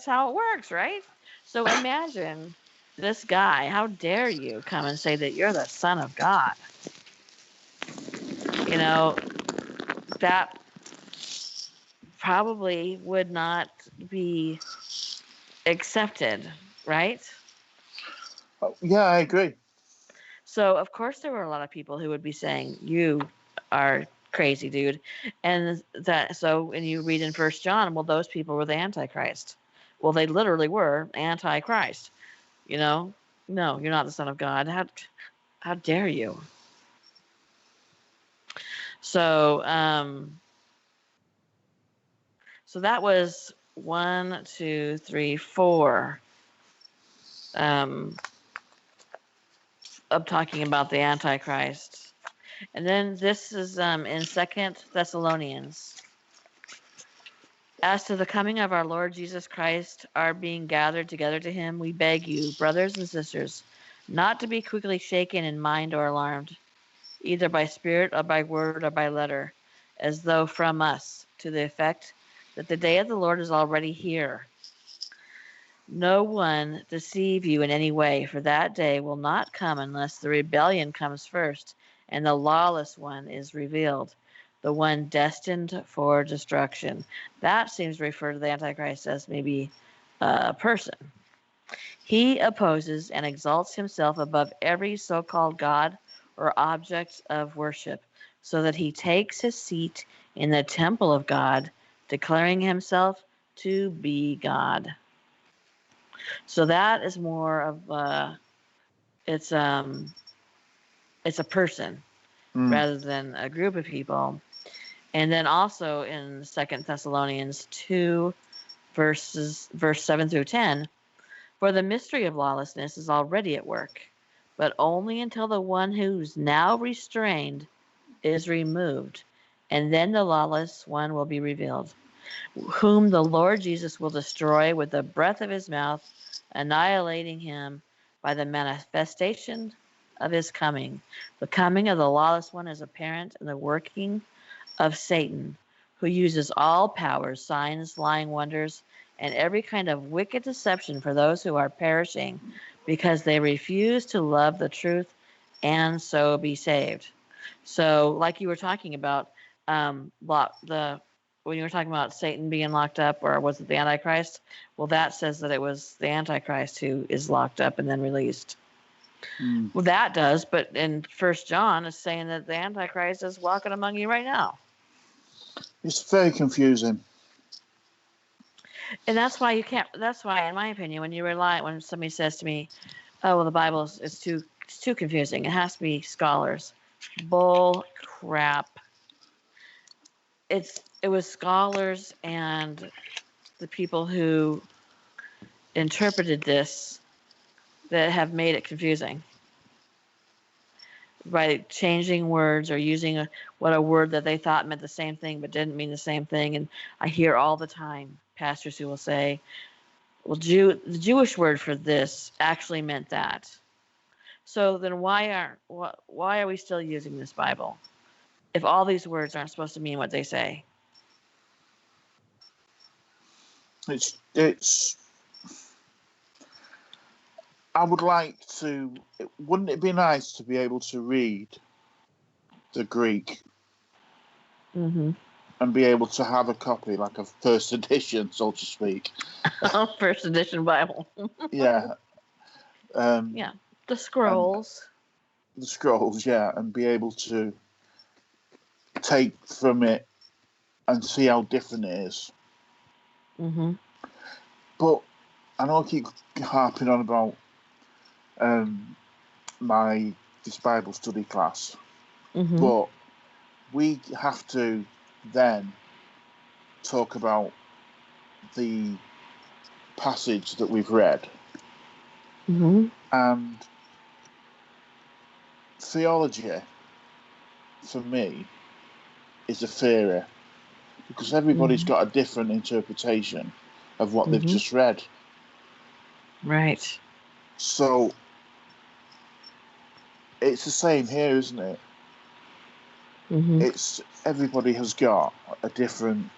how it works, right? So imagine this guy. How dare you come and say that you're the Son of God? That probably would not be accepted, right? Yeah, I agree. So, of course, there were a lot of people who would be saying, "You are crazy, dude," and and you read in First John, well, those people were the Antichrist. Well, they literally were Antichrist. No, you're not the Son of God. How dare you? So, so that was 1, 2, 3, 4. Of talking about the Antichrist. And then this is in 2 Thessalonians. As to the coming of our Lord Jesus Christ, our being gathered together to him, we beg you, brothers and sisters, not to be quickly shaken in mind or alarmed, either by spirit or by word or by letter, as though from us, to the effect that the day of the Lord is already here. No one deceive you in any way, for that day will not come unless the rebellion comes first, and the lawless one is revealed, the one destined for destruction. That seems to refer to the Antichrist as maybe a person. He opposes and exalts himself above every so-called God or object of worship, so that he takes his seat in the temple of God, declaring himself to be God. So that is more of it's it's a person rather than a group of people. And then also in 2 Thessalonians 2 verse 7 through 10, for the mystery of lawlessness is already at work, but only until the one who's now restrained is removed, and then the lawless one will be revealed, whom the Lord Jesus will destroy with the breath of his mouth, annihilating him by the manifestation of his coming. The coming of the lawless one is apparent in the working of Satan, who uses all powers, signs, lying wonders, and every kind of wicked deception for those who are perishing, because they refuse to love the truth and so be saved. So, like you were talking about, when you were talking about Satan being locked up, or was it the Antichrist? Well, that says that it was the Antichrist who is locked up and then released. Well, that does, but in First John is saying that the Antichrist is walking among you right now. It's very confusing. And that's why you can't. That's why, in my opinion, when somebody says to me, "Oh, well, the Bible is too confusing. It has to be scholars." Bull crap. It was scholars and the people who interpreted this that have made it confusing by changing words or using a word that they thought meant the same thing but didn't mean the same thing. And I hear all the time pastors who will say, well, the Jewish word for this actually meant that. So then why are we still using this Bible if all these words aren't supposed to mean what they say? It's I would like to. Wouldn't it be nice to be able to read the Greek Mm-hmm. and be able to have a copy, like a first edition, so to speak? First edition Bible. Yeah. Yeah. The scrolls. The scrolls, yeah, and be able to take from it and see how different it is. Mm-hmm. But I know I keep harping on about this Bible study class, Mm-hmm. but we have to then talk about the passage that we've read. Mm-hmm. And theology for me, is a theory, because everybody's got a different interpretation of what they've just read. Right. So it's the same here, isn't it? It's everybody has got a different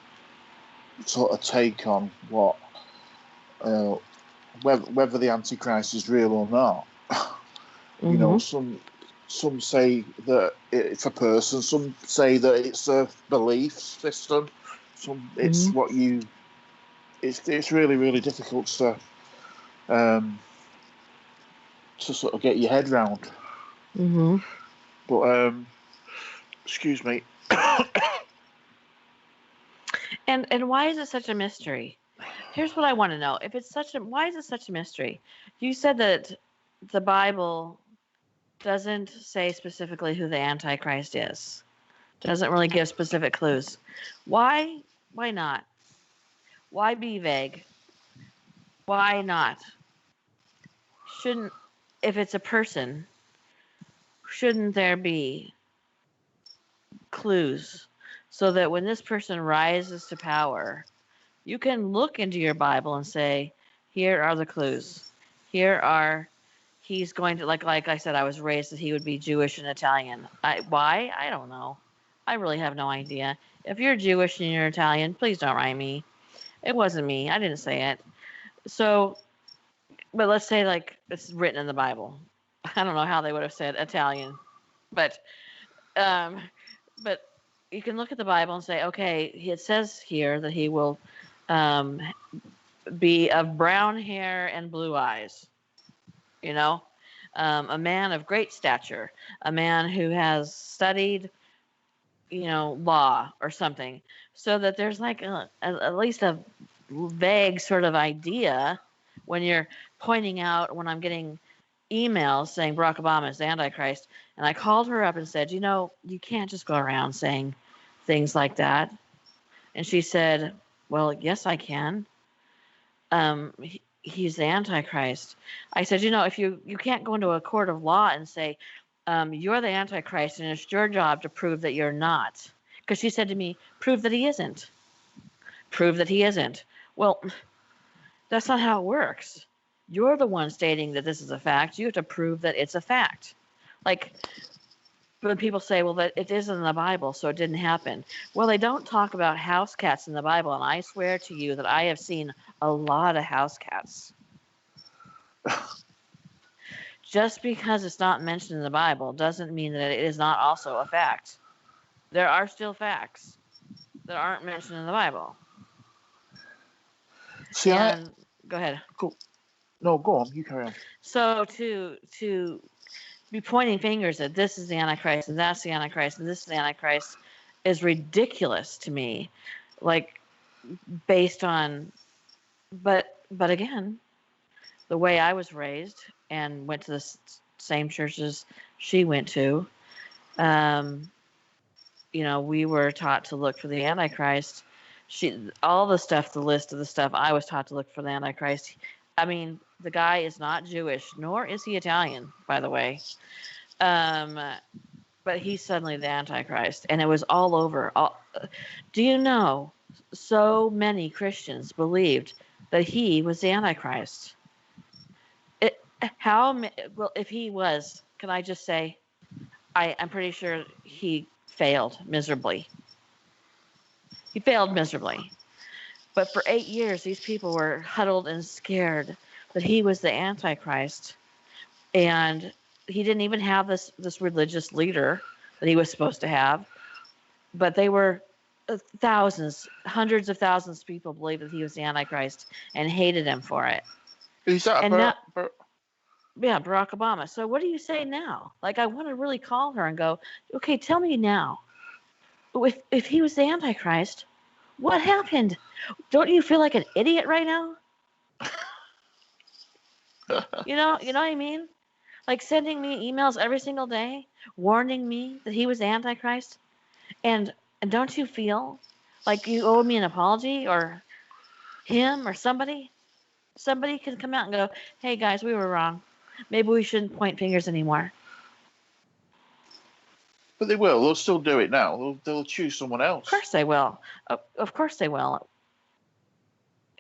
sort of take on what whether the Antichrist is real or not. You know, some say that it's a person, some say that it's a belief system, some it's what you. It's really, really difficult to sort of get your head round. But excuse me. And why is it such a mystery? Here's what I want to know. If it's why is it such a mystery? You said that the Bible doesn't say specifically who the Antichrist is. Doesn't really give specific clues. Why? Why not? Why be vague? Why not? If it's a person, shouldn't there be clues so that when this person rises to power, you can look into your Bible and say, here are the clues. He's going to, like I said, I was raised that he would be Jewish and Italian. Why? I don't know. I really have no idea. If you're Jewish and you're Italian, please don't write me. It wasn't me. I didn't say it. So, but let's say like it's written in the Bible. I don't know how they would have said Italian, but you can look at the Bible and say, okay, it says here that he will be of brown hair and blue eyes. You know, a man of great stature, a man who has studied, law or something, so that there's like at least a vague sort of idea when you're pointing out, when I'm getting emails saying Barack Obama is the Antichrist. And I called her up and said, you can't just go around saying things like that. And she said, well, yes, I can. He's the Antichrist. I said, if you can't go into a court of law and say, you're the Antichrist and it's your job to prove that you're not. Because she said to me, prove that he isn't. Prove that he isn't. Well, that's not how it works. You're the one stating that this is a fact. You have to prove that it's a fact. Like when people say, well, that it isn't in the Bible, so it didn't happen. Well, they don't talk about house cats in the Bible, and I swear to you that I have seen a lot of house cats. Just because it's not mentioned in the Bible doesn't mean that it is not also a fact. There are still facts that aren't mentioned in the Bible. See, go ahead. No, go on. You carry on. So to be pointing fingers at this is the Antichrist and that's the Antichrist and this is the Antichrist is ridiculous to me. Like based on, but again, the way I was raised and went to the same churches she went to, we were taught to look for the Antichrist. All the stuff, the list of the stuff, I was taught to look for the Antichrist. I mean, the guy is not Jewish, nor is he Italian, by the way. But he's suddenly the Antichrist, and it was all over. Do you know, so many Christians believed that he was the Antichrist. Well, if he was, can I just say, I'm pretty sure he failed miserably. He failed miserably. But for 8 years, these people were huddled and scared that he was the Antichrist. And he didn't even have this religious leader that he was supposed to have. But they were thousands, hundreds of thousands of people believed that he was the Antichrist and hated him for it. Is that yeah, Barack Obama. So what do you say now? Like, I want to really call her and go, okay, tell me now. If he was the Antichrist, what happened? Don't you feel like an idiot right now? You know what I mean? Like sending me emails every single day, warning me that he was the Antichrist. And don't you feel like you owe me an apology, or him or somebody? Somebody can come out and go, hey guys, we were wrong. Maybe we shouldn't point fingers anymore. But they will. They'll still do it now. They'll choose someone else. Of course they will. Of course they will.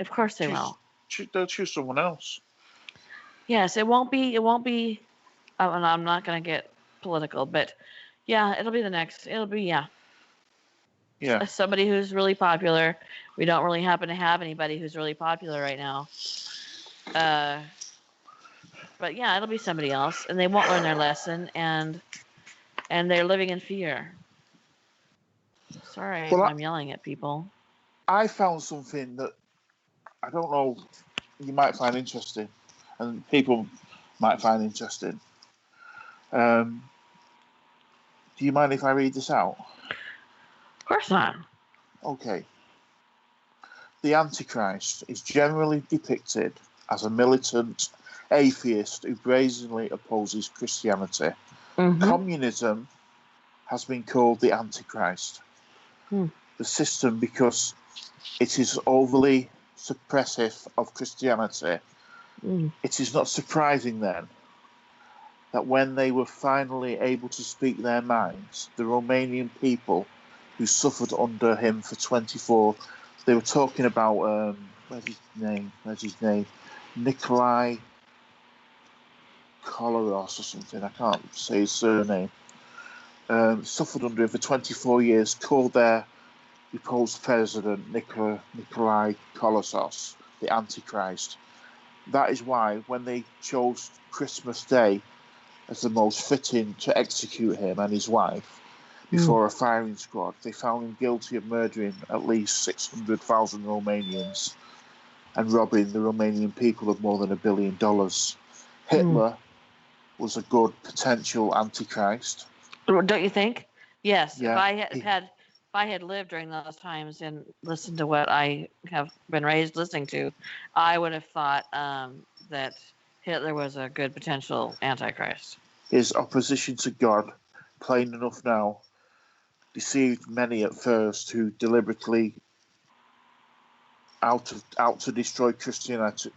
Of course they will. They'll choose someone else. Yes, it won't be. And I'm not going to get political, but yeah, it'll be the next. It'll be Yeah. somebody who's really popular. We don't really happen to have anybody who's really popular right now. But yeah, it'll be somebody else, and they won't learn their lesson, and they're living in fear. Sorry if I'm yelling at people. I found something that I don't know you might find interesting, and people might find interesting. Do you mind if I read this out? Of course not. Okay. The Antichrist is generally depicted as a militant atheist who brazenly opposes Christianity. Mm-hmm. Communism has been called the Antichrist. The system, because it is overly suppressive of Christianity. It is not surprising then that when they were finally able to speak their minds, the Romanian people who suffered under him for 24, they were talking about, where's his name? Nikolai Koloros or something, I can't say his surname. Suffered under him for 24 years, called their deposed president Nikolai Kolosos the Antichrist. That is why when they chose Christmas Day as the most fitting to execute him and his wife before a firing squad, they found him guilty of murdering at least 600,000 Romanians and robbing the Romanian people of more than $1 billion. Hitler was a good potential Antichrist. Don't you think? Yes. Yeah, if I had lived during those times and listened to what I have been raised listening to, I would have thought that Hitler was a good potential Antichrist. His opposition to God, plain enough now, deceived many at first who deliberately out to destroy Christianity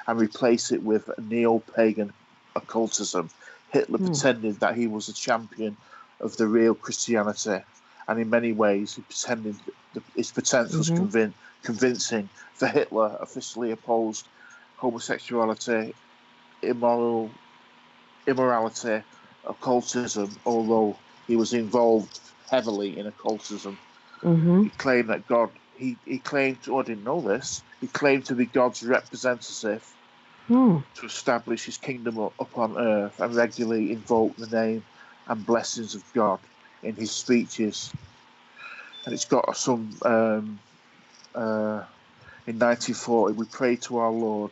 and replace it with neo-pagan occultism. Hitler pretended that he was a champion of the real Christianity, and in many ways he pretended his pretense was convincing. For Hitler officially opposed homosexuality, immorality, occultism, although he was involved heavily in occultism. He claimed that God, he claimed, I didn't know this, he claimed to be God's representative to establish his kingdom upon earth and regularly invoke the name and blessings of God in his speeches. And it's got some, in 1940, we pray to our Lord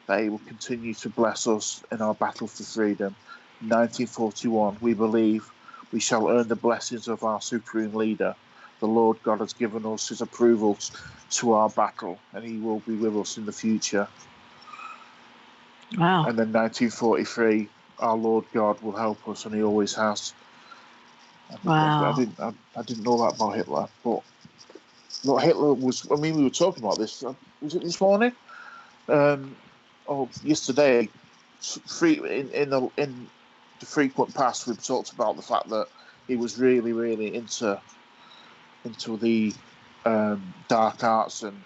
that he will continue to bless us in our battle for freedom. In 1941, we believe we shall earn the blessings of our supreme leader. The Lord God has given us his approval to our battle, and he will be with us in the future. Wow. And then 1943, our Lord God will help us, and he always has. Wow. I didn't know that about Hitler, but look, Hitler was. I mean, we were talking about this. Was it this morning? Yesterday. In the frequent past, we've talked about the fact that he was really, really into the dark arts and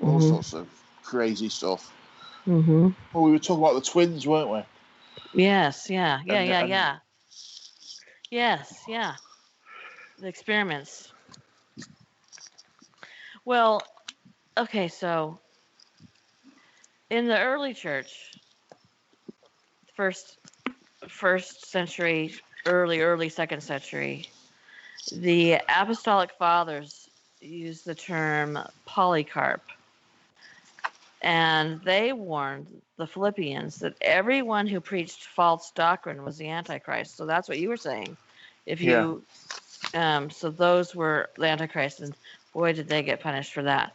all sorts of crazy stuff. Well, we were talking about the twins, weren't we? Yes. Yeah. Yes. Yeah. The experiments. Well, okay. So in the early church, first century, early second century, the apostolic fathers used the term Polycarp, and they warned the Philippians that everyone who preached false doctrine was the Antichrist. So that's what you were saying. So those were the Antichrist, and boy, did they get punished for that.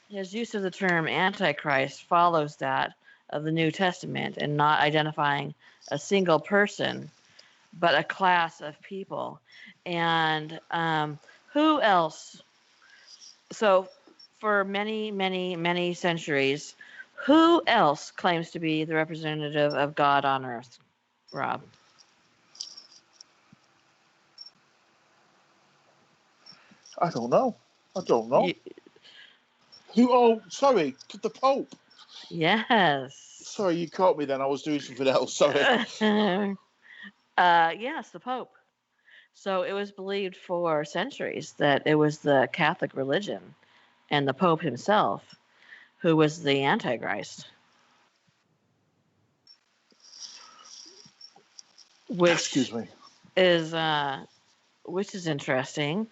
His use of the term Antichrist follows that of the New Testament, and not identifying a single person, but a class of people. And who else? So for many centuries, who else claims to be the representative of God on earth, Rob? I don't know. I don't know. You, Who? Oh, sorry, the Pope. yes. Sorry, you caught me then. I was doing something else. Sorry. Yes, the Pope. So it was believed for centuries that it was the Catholic religion and the Pope himself who was the Antichrist, Excuse which me. is interesting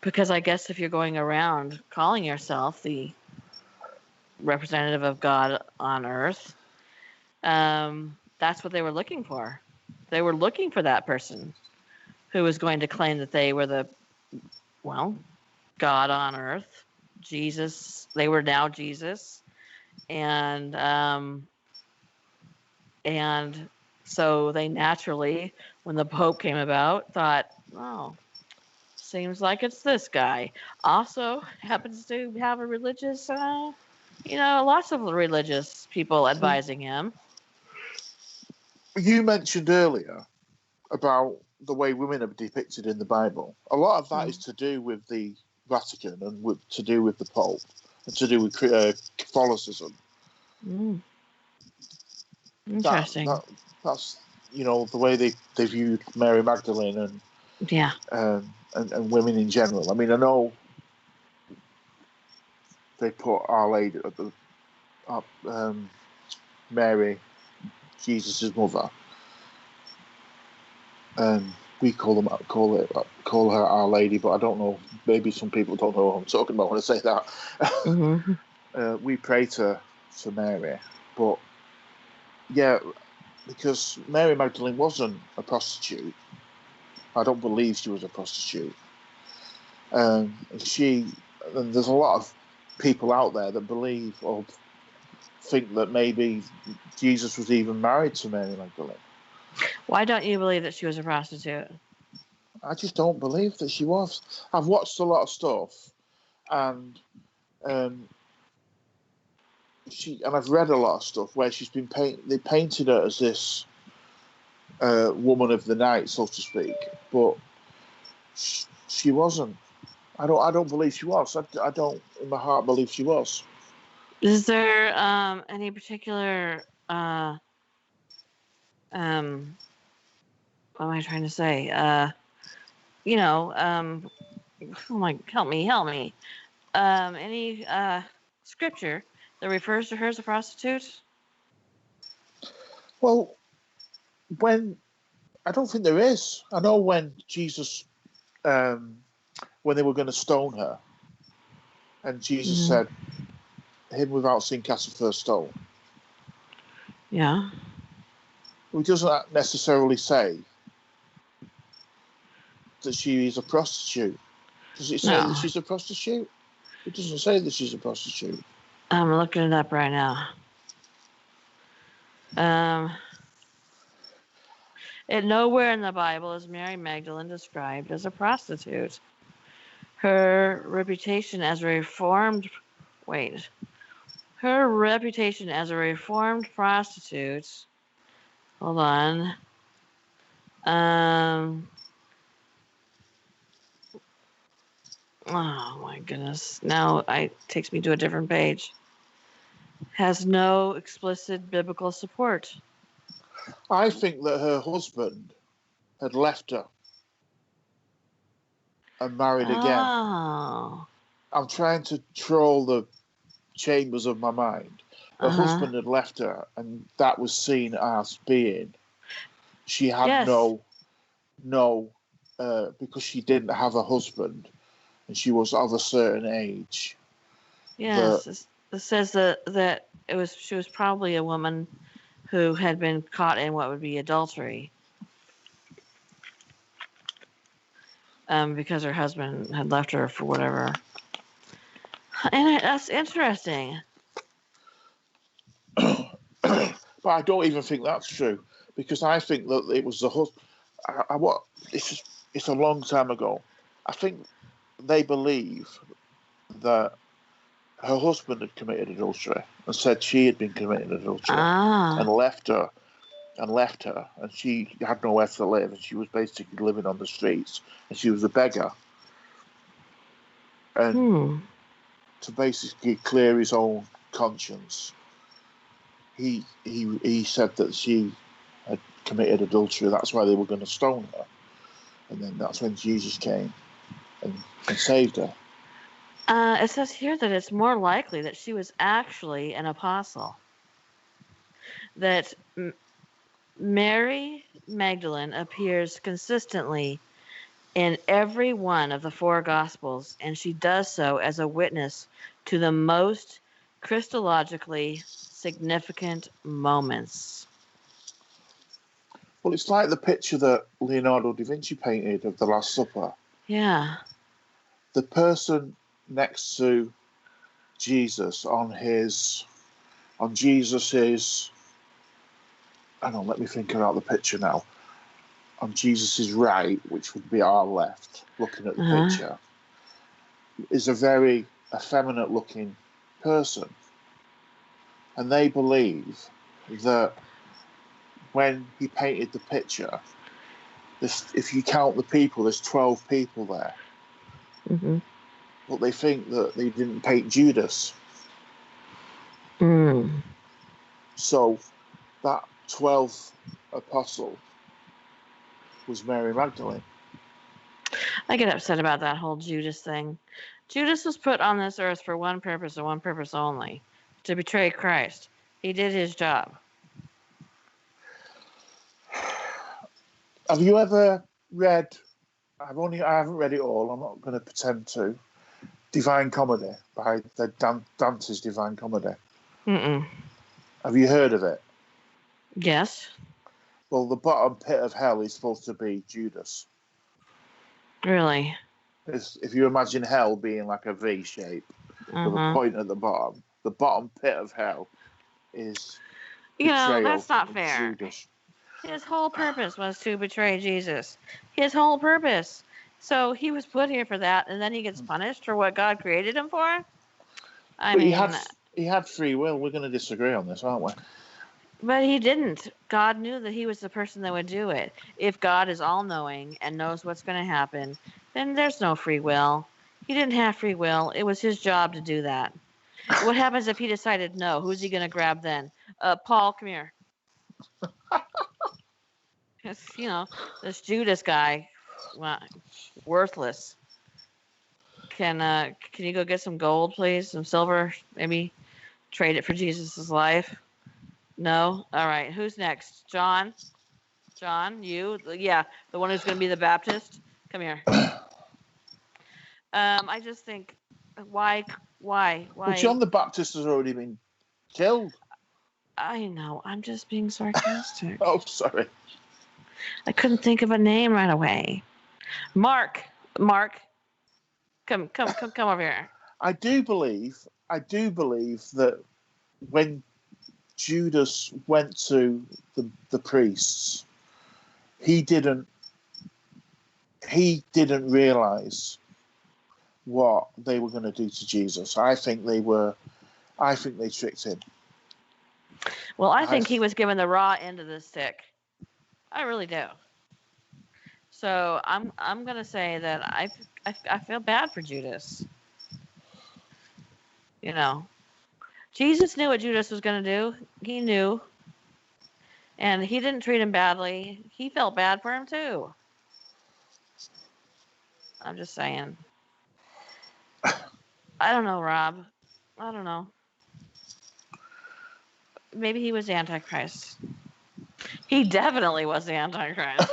because I guess if you're going around calling yourself the representative of God on earth, that's what they were looking for. They were looking for that person who was going to claim that they were the, well, God on earth, Jesus. They were now Jesus, and and so they naturally, when the Pope came about, thought, oh, seems like it's this guy. Also happens to have a religious, lots of religious people advising him. You mentioned earlier about the way women are depicted in the Bible. A lot of that is to do with the Vatican and to do with the Pope and to do with Catholicism. Interesting. That's the way they viewed Mary Magdalene and Yeah. and women in general. I mean, I know they put Our Lady at the Mary, Jesus' mother, and we call her Our Lady, but I don't know. Maybe some people don't know what I'm talking about when I say that. Mm-hmm. We pray to Mary, but yeah, because Mary Magdalene wasn't a prostitute. I don't believe she was a prostitute. And there's a lot of people out there that believe or think that maybe Jesus was even married to Mary Magdalene. Why don't you believe that she was a prostitute? I just don't believe that she was. I've watched a lot of stuff, and I've read a lot of stuff where she's been they painted her as this woman of the night, so to speak, but she wasn't. I don't believe she was. I don't, in my heart, believe she was. Is there any particular what am I trying to say? Oh my, help me. Any scripture that refers to her as a prostitute? Well, I don't think there is. I know when Jesus, when they were going to stone her, and Jesus said, "Him without sin cast the first stone." Yeah. It doesn't necessarily say that she is a prostitute. Does it say that she's a prostitute? It doesn't say that she's a prostitute. I'm looking it up right now. Nowhere in the Bible is Mary Magdalene described as a prostitute. Her reputation as a reformed prostitute. Hold on. Oh my goodness. Now it takes me to a different page. Has no explicit biblical support. I think that her husband had left her and married again. Oh. I'm trying to troll the chambers of my mind. Her husband had left her, and that was seen as being she had because she didn't have a husband and she was of a certain age. Yes, it says that she was probably a woman who had been caught in what would be adultery, because her husband had left her for whatever. And that's interesting. But I don't even think that's true, because I think that it was the husband. It's a long time ago. I think they believe that her husband had committed adultery and said she had been committing adultery and left her, and she had nowhere to live, and she was basically living on the streets, and she was a beggar. And to basically clear his own conscience, he said that she had committed adultery. That's why they were going to stone her. And then that's when Jesus came and saved her. It says here that it's more likely that she was actually an apostle. That Mary Magdalene appears consistently in every one of the 4 Gospels, and she does so as a witness to the most Christologically significant moments. Well, it's like the picture that Leonardo da Vinci painted of the Last Supper. Yeah. The person next to Jesus on Jesus's, hang on, let me think about the picture now. On Jesus's right, which would be our left, looking at the picture, is a very effeminate looking person. And they believe that when he painted the picture, if you count the people, there's 12 people there. Mm-hmm. But they think that they didn't paint Judas. So that 12th apostle was Mary Magdalene. I get upset about that whole Judas thing. Judas was put on this earth for one purpose and one purpose only, to betray Christ. He did his job. Have you ever read, I haven't read it all, I'm not going to pretend to, Divine Comedy by Dante's Divine Comedy? Mm-mm. Have you heard of it? Yes. Well, the bottom pit of hell is supposed to be Judas. Really? If you imagine hell being like a V shape with a point at the bottom pit of hell is that's not fair. Judas. His whole purpose was to betray Jesus. His whole purpose. So he was put here for that, and then he gets punished for what God created him for? He had free will. We're going to disagree on this, aren't we? But he didn't. God knew that he was the person that would do it. If God is all-knowing and knows what's going to happen, then there's no free will. He didn't have free will. It was his job to do that. What happens if he decided no? Who's he going to grab then? Paul, come here. This Judas guy, well, worthless. Can you go get some gold, please? Some silver, maybe trade it for Jesus' life? No? All right. Who's next? John? John, you? Yeah, the one who's going to be the Baptist? Come here. I just think, why? Well, John the Baptist has already been killed. I know. I'm just being sarcastic. Oh, sorry. I couldn't think of a name right away. Mark, come over here. I do believe that when Judas went to the priests, he didn't realize what they were going to do to Jesus. I think they tricked him. Well, I think he was given the raw end of the stick. I really do. So I'm gonna say that I feel bad for Judas. Jesus knew what Judas was gonna do. He knew, and he didn't treat him badly. He felt bad for him too. I'm just saying. I don't know, Rob. I don't know. Maybe he was the Antichrist. He definitely was the Antichrist.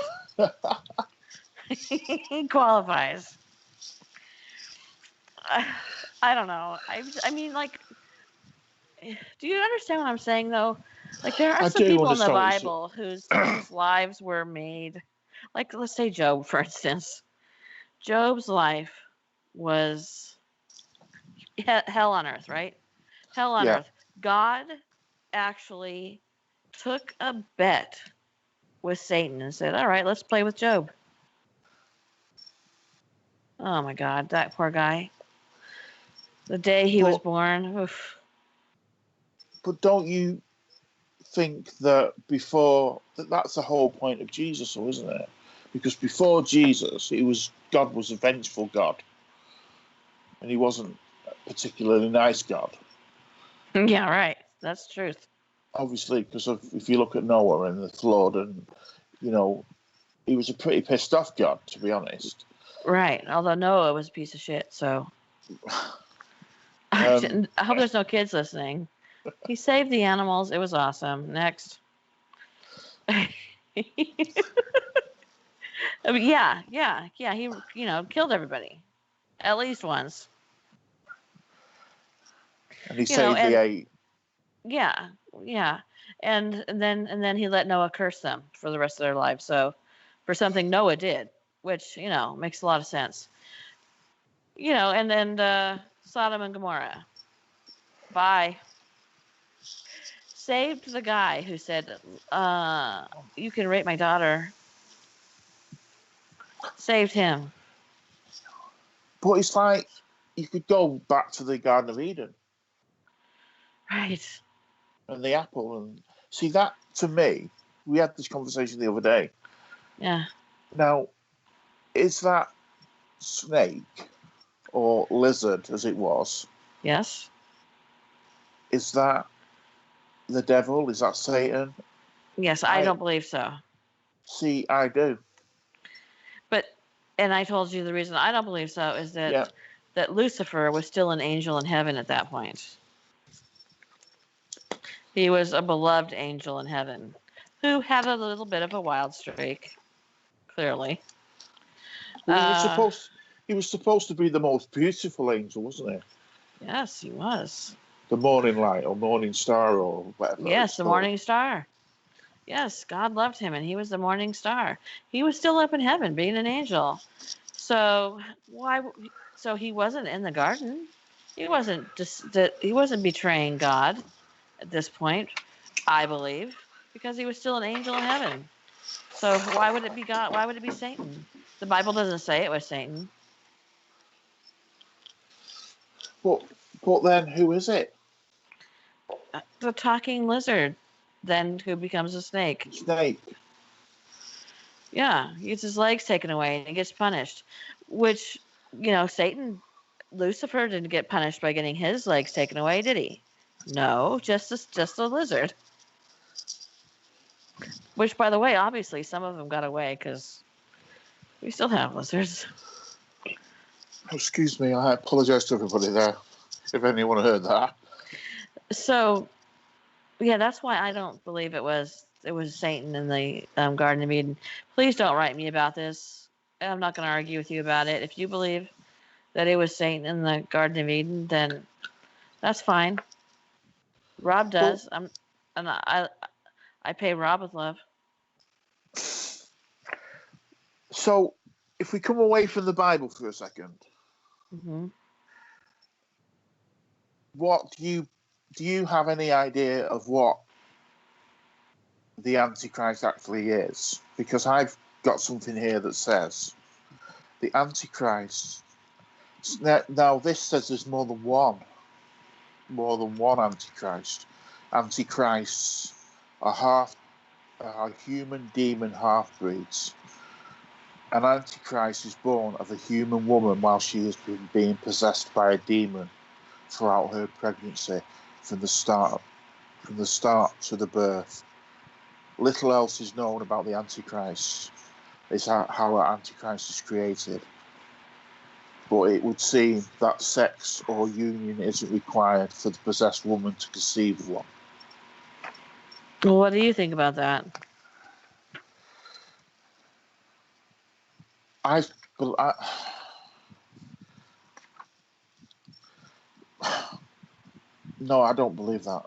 He qualifies. I don't know. I mean, like, do you understand what I'm saying, though? Like, there are some people in the Bible whose lives were made. Like, let's say Job, for instance. Job's life was hell on earth, right? Hell on earth. God actually took a bet with Satan and said, all right, let's play with Job. Oh, my God, that poor guy. The day he was born. Oof. But don't you think that that's the whole point of Jesus, though, isn't it? Because before Jesus, God was a vengeful God. and he wasn't a particularly nice God. Yeah, right. That's the truth. Obviously, because if you look at Noah and the flood, and he was a pretty pissed off God, to be honest. Right. Although Noah was a piece of shit, so I hope there's no kids listening. He saved the animals. It was awesome. Next. I mean, yeah. He, killed everybody at least once. And he saved the 8. Yeah, and then he let Noah curse them for the rest of their lives. So, for something Noah did, which makes a lot of sense. And then Sodom and Gomorrah. Bye. Saved the guy who said, "You can rape my daughter." Saved him. But it's like you could go back to the Garden of Eden. Right. And the apple, and see that, to me, we had this conversation the other day. Yeah. Now, is that snake or lizard, as it was? Yes. Is that the devil? Is that Satan? Yes, I don't believe so. See, I do. And I told you the reason I don't believe so is that Lucifer was still an angel in heaven at that point. He was a beloved angel in heaven who had a little bit of a wild streak, clearly. Well, he was supposed to be the most beautiful angel, wasn't he? Yes, he was. The morning light or morning star or whatever. Yes, the morning star. Yes, God loved him, and he was the morning star. He was still up in heaven, being an angel. So why? So he wasn't in the garden. He wasn't he wasn't betraying God at this point, I believe, because he was still an angel in heaven. So why would it be God? Why would it be Satan? The Bible doesn't say it was Satan. But then who is it? The talking lizard, then who becomes a snake. Snake. Yeah, he gets his legs taken away and he gets punished. Which, Satan, Lucifer didn't get punished by getting his legs taken away, did he? No, just a lizard. Which, by the way, obviously some of them got away because we still have lizards. Excuse me, I apologise to everybody there, if anyone heard that. So, yeah, that's why I don't believe it was Satan in the Garden of Eden. Please don't write me about this. I'm not going to argue with you about it. If you believe that it was Satan in the Garden of Eden, then that's fine. Robb does. I pay Robb with love. So, if we come away from the Bible for a second, what do you have any idea of what the Antichrist actually is? Because I've got something here that says the Antichrist. Now this says there's more than one Antichrist. Antichrists are human demon half-breeds. An Antichrist is born of a human woman while she has been being possessed by a demon throughout her pregnancy, from the start to the birth. Little else is known about the Antichrist. It's how an Antichrist is created. But it would seem that sex or union isn't required for the possessed woman to conceive one. Well, what do you think about that? No, I don't believe that.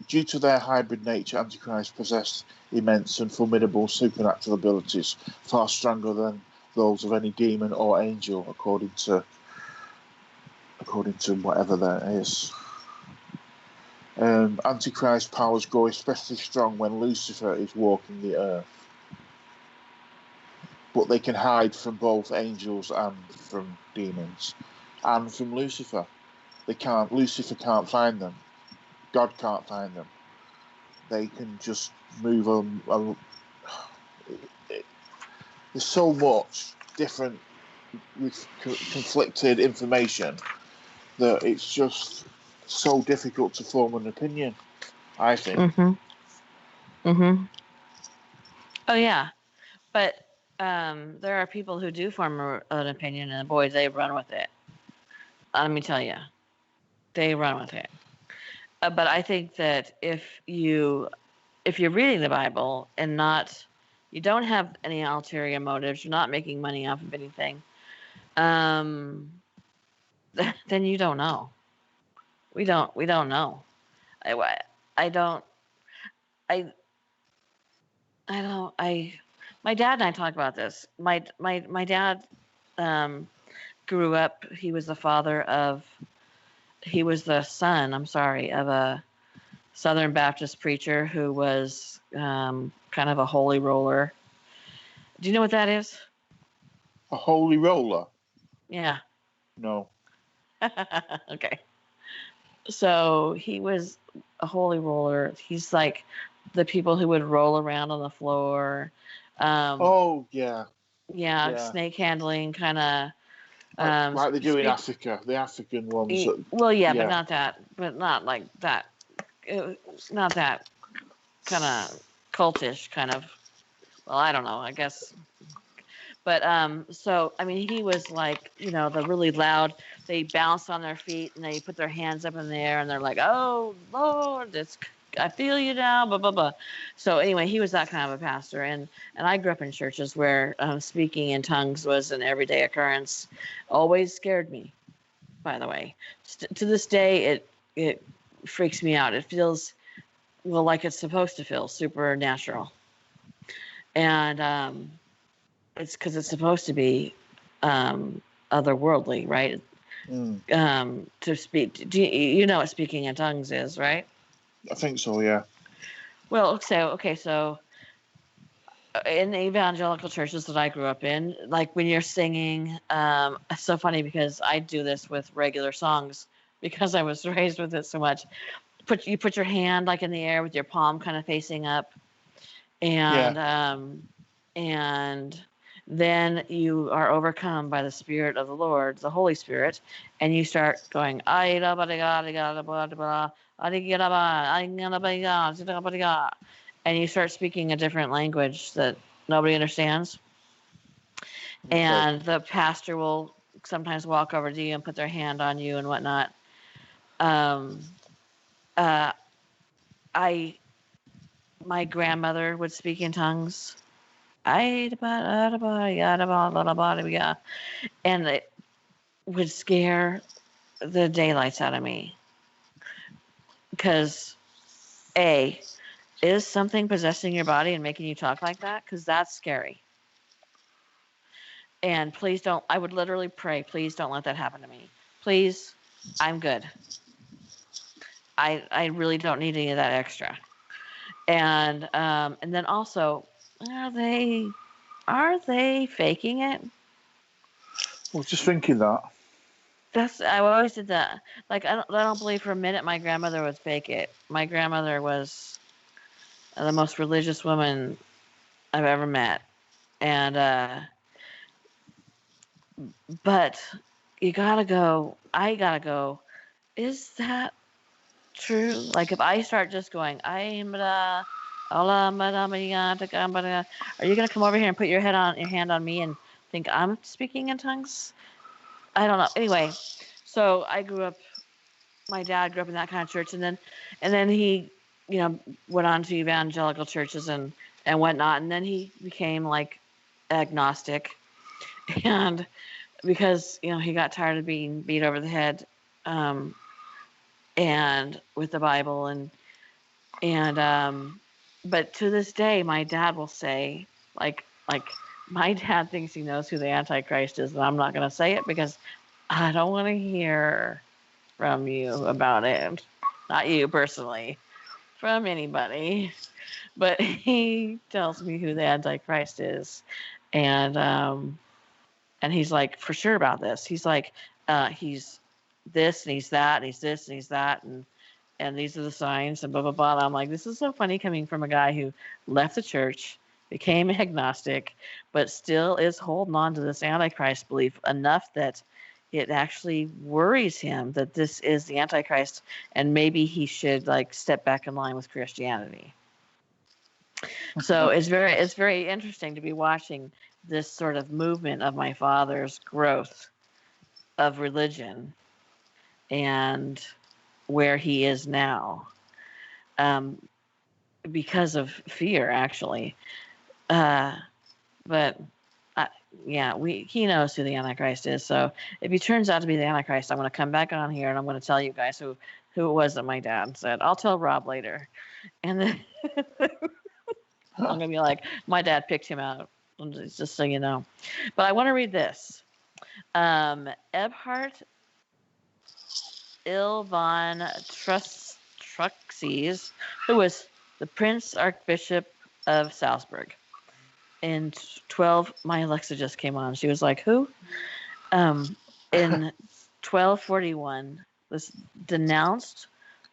Due to their hybrid nature, Antichrist possess immense and formidable supernatural abilities, far stronger than those of any demon or angel, according to whatever that is. Antichrist powers grow especially strong when Lucifer is walking the earth. But they can hide from both angels and from demons, and from Lucifer. Lucifer can't find them. God can't find them. They can just move on. There's so much different conflicted information that it's just so difficult to form an opinion, I think. Mhm. Mhm. Oh yeah, but there are people who do form an opinion, and boy, they run with it. Let me tell you, they run with it. But I think that if you're reading the Bible and not you don't have any ulterior motives, you're not making money off of anything, um, then you don't know. We don't know. I don't I I don't I my dad and I talk about this. My dad um, grew up. He was the son. I'm sorry, of a Southern Baptist preacher who was kind of a holy roller. Do you know what that is? A holy roller? Yeah. No. Okay. So he was a holy roller. He's like the people who would roll around on the floor. Um, Oh, yeah. yeah, Yeah. snake handling kind of. Like they do in Africa, the African ones. Well, yeah, but Yeah. not that. But not like that. Not that kind of cultish kind of. Well, I don't know. I guess. But so I mean, he was like, the really loud. They bounce on their feet and they put their hands up in the air and they're like, "Oh Lord, I feel you now." Blah blah blah. So anyway, he was that kind of a pastor, and I grew up in churches where speaking in tongues was an everyday occurrence. Always scared me. By the way, to this day, it freaks me out. It feels well like it's supposed to feel supernatural, and it's because it's supposed to be otherworldly, right? Mm. To speak, you know what speaking in tongues is, right? I think so, yeah. Well, so in the evangelical churches that I grew up in, like when you're singing, it's so funny because I do this with regular songs because I was raised with it so much. You put your hand like in the air with your palm kind of facing up, Yeah. and then you are overcome by the Spirit of the Lord, the Holy Spirit, and you start going, and you start speaking a different language that nobody understands. Okay. And the pastor will sometimes walk over to you and put their hand on you and whatnot. Um, uh, I My grandmother would speak in tongues. And it would scare the daylights out of me because is something possessing your body and making you talk like that? Because that's scary. And please don't. I would literally pray, please don't let that happen to me. Please, I'm good. I really don't need any of that extra. And then also, are they faking it? I was just thinking that. I always did that. Like I don't believe for a minute my grandmother would fake it. My grandmother was the most religious woman I've ever met, and but you gotta go. I gotta go. Is that true? Like if I start just going, I'm are you gonna come over here and put your hand on me and think I'm speaking in tongues? I don't know. Anyway, so my dad grew up in that kind of church, and then he, went on to evangelical churches and whatnot, and then he became like agnostic, and because he got tired of being beat over the head, um, and with the Bible and but to this day, my dad will say like my dad thinks he knows who the Antichrist is, and I'm not going to say it because I don't want to hear from you about it. Not you personally, from anybody. But he tells me who the Antichrist is, and and he's like for sure about this. He's like, he's this and he's that and he's this and he's that and these are the signs and blah blah blah. And I'm like, this is so funny coming from a guy who left the church, became agnostic, but still is holding on to this Antichrist belief enough that it actually worries him that this is the Antichrist, and maybe he should like step back in line with Christianity. So it's very interesting to be watching this sort of movement of my father's growth of religion and where he is now, because of fear, actually. But yeah, he knows who the Antichrist is. So if he turns out to be the Antichrist, I'm going to come back on here and I'm going to tell you guys who it was that my dad said. I'll tell Rob later, and then I'm going to be like, my dad picked him out, just so you know. But I want to read this. Ebhard Il von Truxes, who was the Prince Archbishop of Salzburg in 12. My Alexa just came on. She was like, who? In 1241, was denounced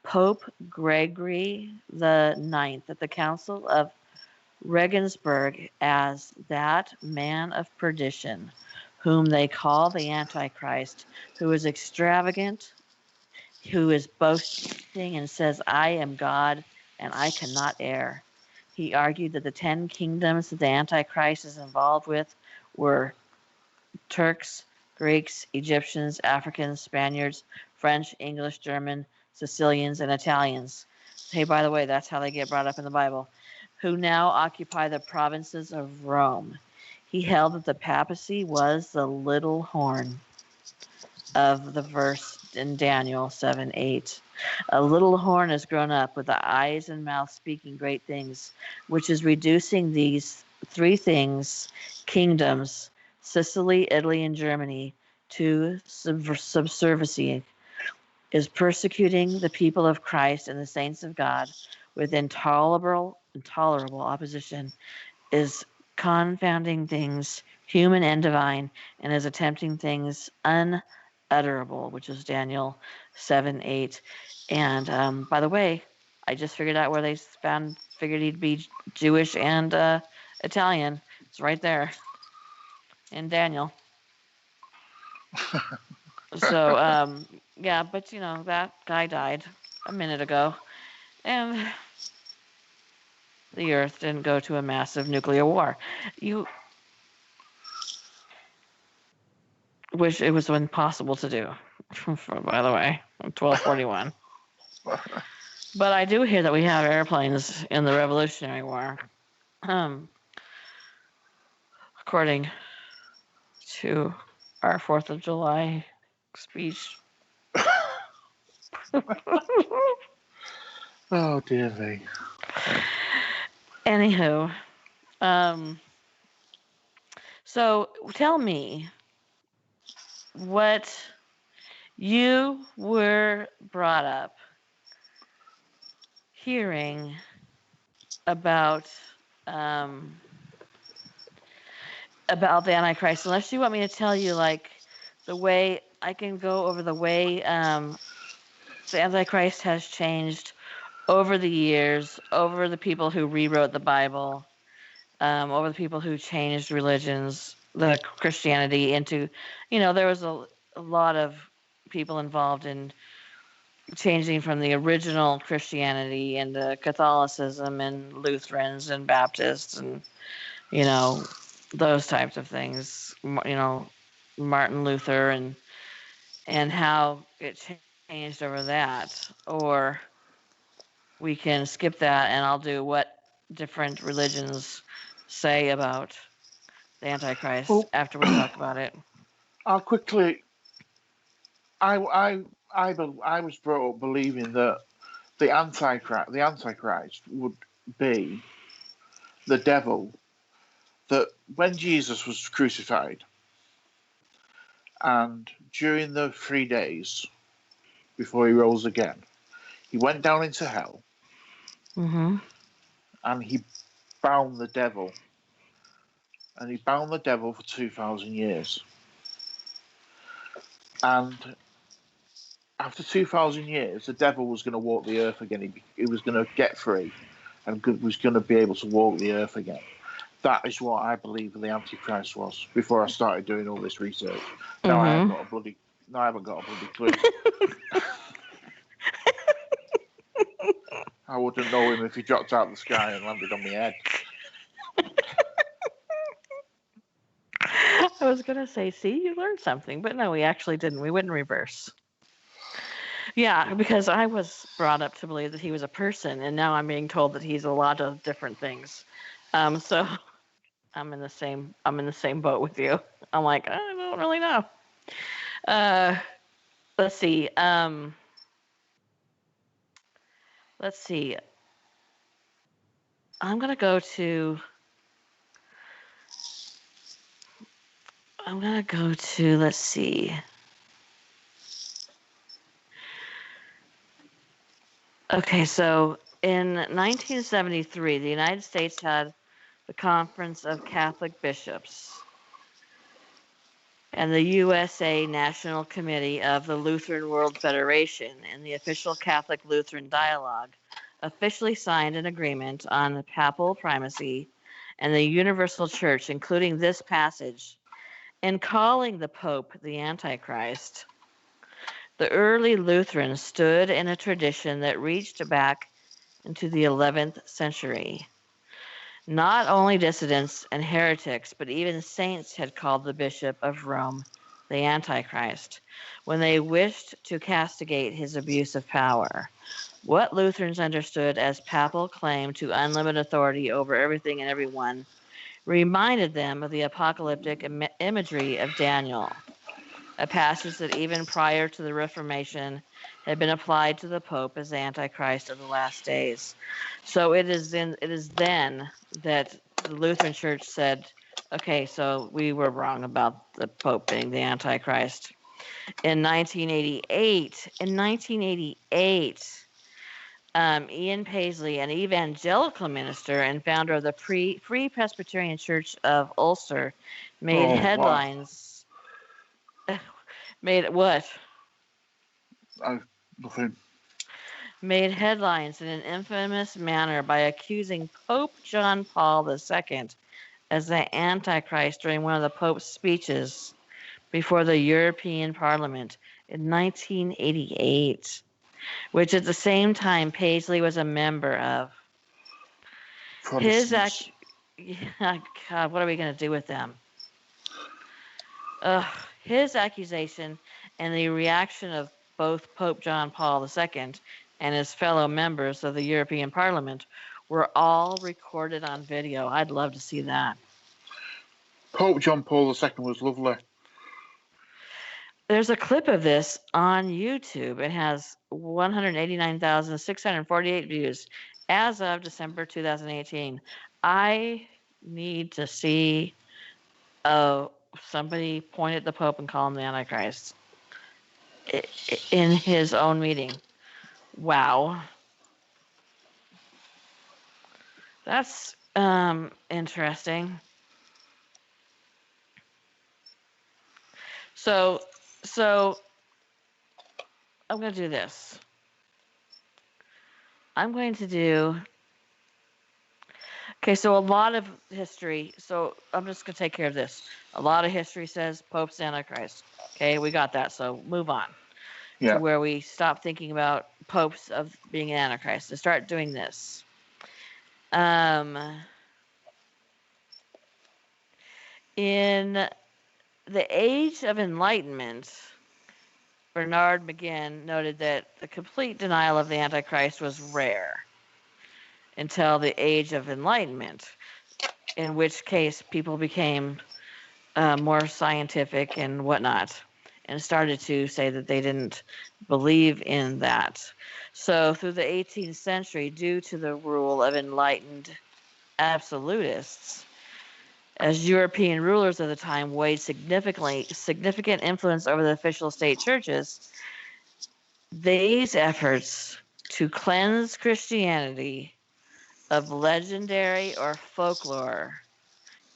Pope Gregory the Ninth at the Council of Regensburg as that man of perdition, whom they call the Antichrist, who is extravagant, who is boasting and says, I am God and I cannot err. He argued that the 10 kingdoms that the Antichrist is involved with were Turks, Greeks, Egyptians, Africans, Spaniards, French, English, German, Sicilians, and Italians. Hey, by the way, that's how they get brought up in the Bible. Who now occupy the provinces of Rome. He held that the papacy was the little horn of the verse in Daniel 7:8. A little horn has grown up with the eyes and mouth speaking great things, which is reducing these three things, kingdoms, Sicily, Italy, and Germany, to subserviency, is persecuting the people of Christ and the saints of God with intolerable opposition, is confounding things human and divine, and is attempting things unutterable, which is Daniel 7:8. And by the way, I just figured out where they figured he'd be Jewish and Italian. It's right there in Daniel. So yeah, but you know, that guy died a minute ago, and the Earth didn't go to a massive nuclear war. You wish it was impossible to do, by the way, 1241. But I do hear that we have airplanes in the Revolutionary War, according to our 4th of July speech. Oh, dear me. Anywho, so tell me what you were brought up hearing about the Antichrist, unless you want me to tell you like the way I can go over the way the Antichrist has changed over the years, over the people who rewrote the Bible, over the people who changed religions, the Christianity into, you know, there was a lot of people involved in changing from the original Christianity into Catholicism and Lutherans and Baptists and, you know, those types of things, you know, Martin Luther and how it changed over that. Or we can skip that and I'll do what different religions say about the Antichrist after we talk about it. I'll quickly. I was brought up believing that the Antichrist would be the devil. That when Jesus was crucified, and during the 3 days before he rose again, he went down into hell, and he bound the devil, and he bound the devil for 2,000 years, and after 2,000 years, the devil was going to walk the earth again. He was going to get free and was going to be able to walk the earth again. That is what I believe the Antichrist was before I started doing all this research. Now I have got a bloody No, I haven't got a bloody clue. I wouldn't know him if he dropped out of the sky and landed on my head. I was going to say, see, you learned something, but no, we actually didn't. We went in reverse. Yeah, because I was brought up to believe that he was a person, and now I'm being told that he's a lot of different things. So I'm in the same boat with you. I'm like, I don't really know. Let's see. Let's see. I'm gonna go to. Let's see. Okay, so in 1973, the United States had the Conference of Catholic Bishops, and the USA National Committee of the Lutheran World Federation and the official Catholic Lutheran Dialogue officially signed an agreement on papal primacy and the universal church, including this passage, in calling the Pope the Antichrist. The early Lutherans stood in a tradition that reached back into the 11th century. Not only dissidents and heretics, but even saints had called the Bishop of Rome the Antichrist when they wished to castigate his abuse of power. What Lutherans understood as papal claim to unlimited authority over everything and everyone reminded them of the apocalyptic imagery of Daniel, a passage that even prior to the Reformation had been applied to the Pope as the Antichrist of the last days. So it is then that the Lutheran Church said, okay, so we were wrong about the Pope being the Antichrist. In 1988, Ian Paisley, an evangelical minister and founder of the Free Presbyterian Church of Ulster, made headlines. Wow. Made what? Nothing. Made headlines in an infamous manner by accusing Pope John Paul II as the Antichrist during one of the Pope's speeches before the European Parliament in 1988, which at the same time Paisley was a member of. Protestants. God, what are we going to do with them? His accusation and the reaction of both Pope John Paul II and his fellow members of the European Parliament were all recorded on video. I'd love to see that. Pope John Paul II was lovely. There's a clip of this on YouTube. It has 189,648 views as of December 2018. I need to see somebody point at the Pope and call him the Antichrist in his own meeting. Wow. That's interesting. So I'm going to do this. I'm going to do. Okay, so a lot of history. So I'm just going to take care of this. A lot of history says Pope's Antichrist. Okay, we got that. So move on to where we stop thinking about popes of being an Antichrist. To start doing this. In the Age of Enlightenment, Bernard McGinn noted that the complete denial of the Antichrist was rare until the Age of Enlightenment, in which case people became more scientific and whatnot and started to say that they didn't believe in that. So through the 18th century, due to the rule of enlightened absolutists, as European rulers of the time weighed significant influence over the official state churches, these efforts to cleanse Christianity of legendary or folklore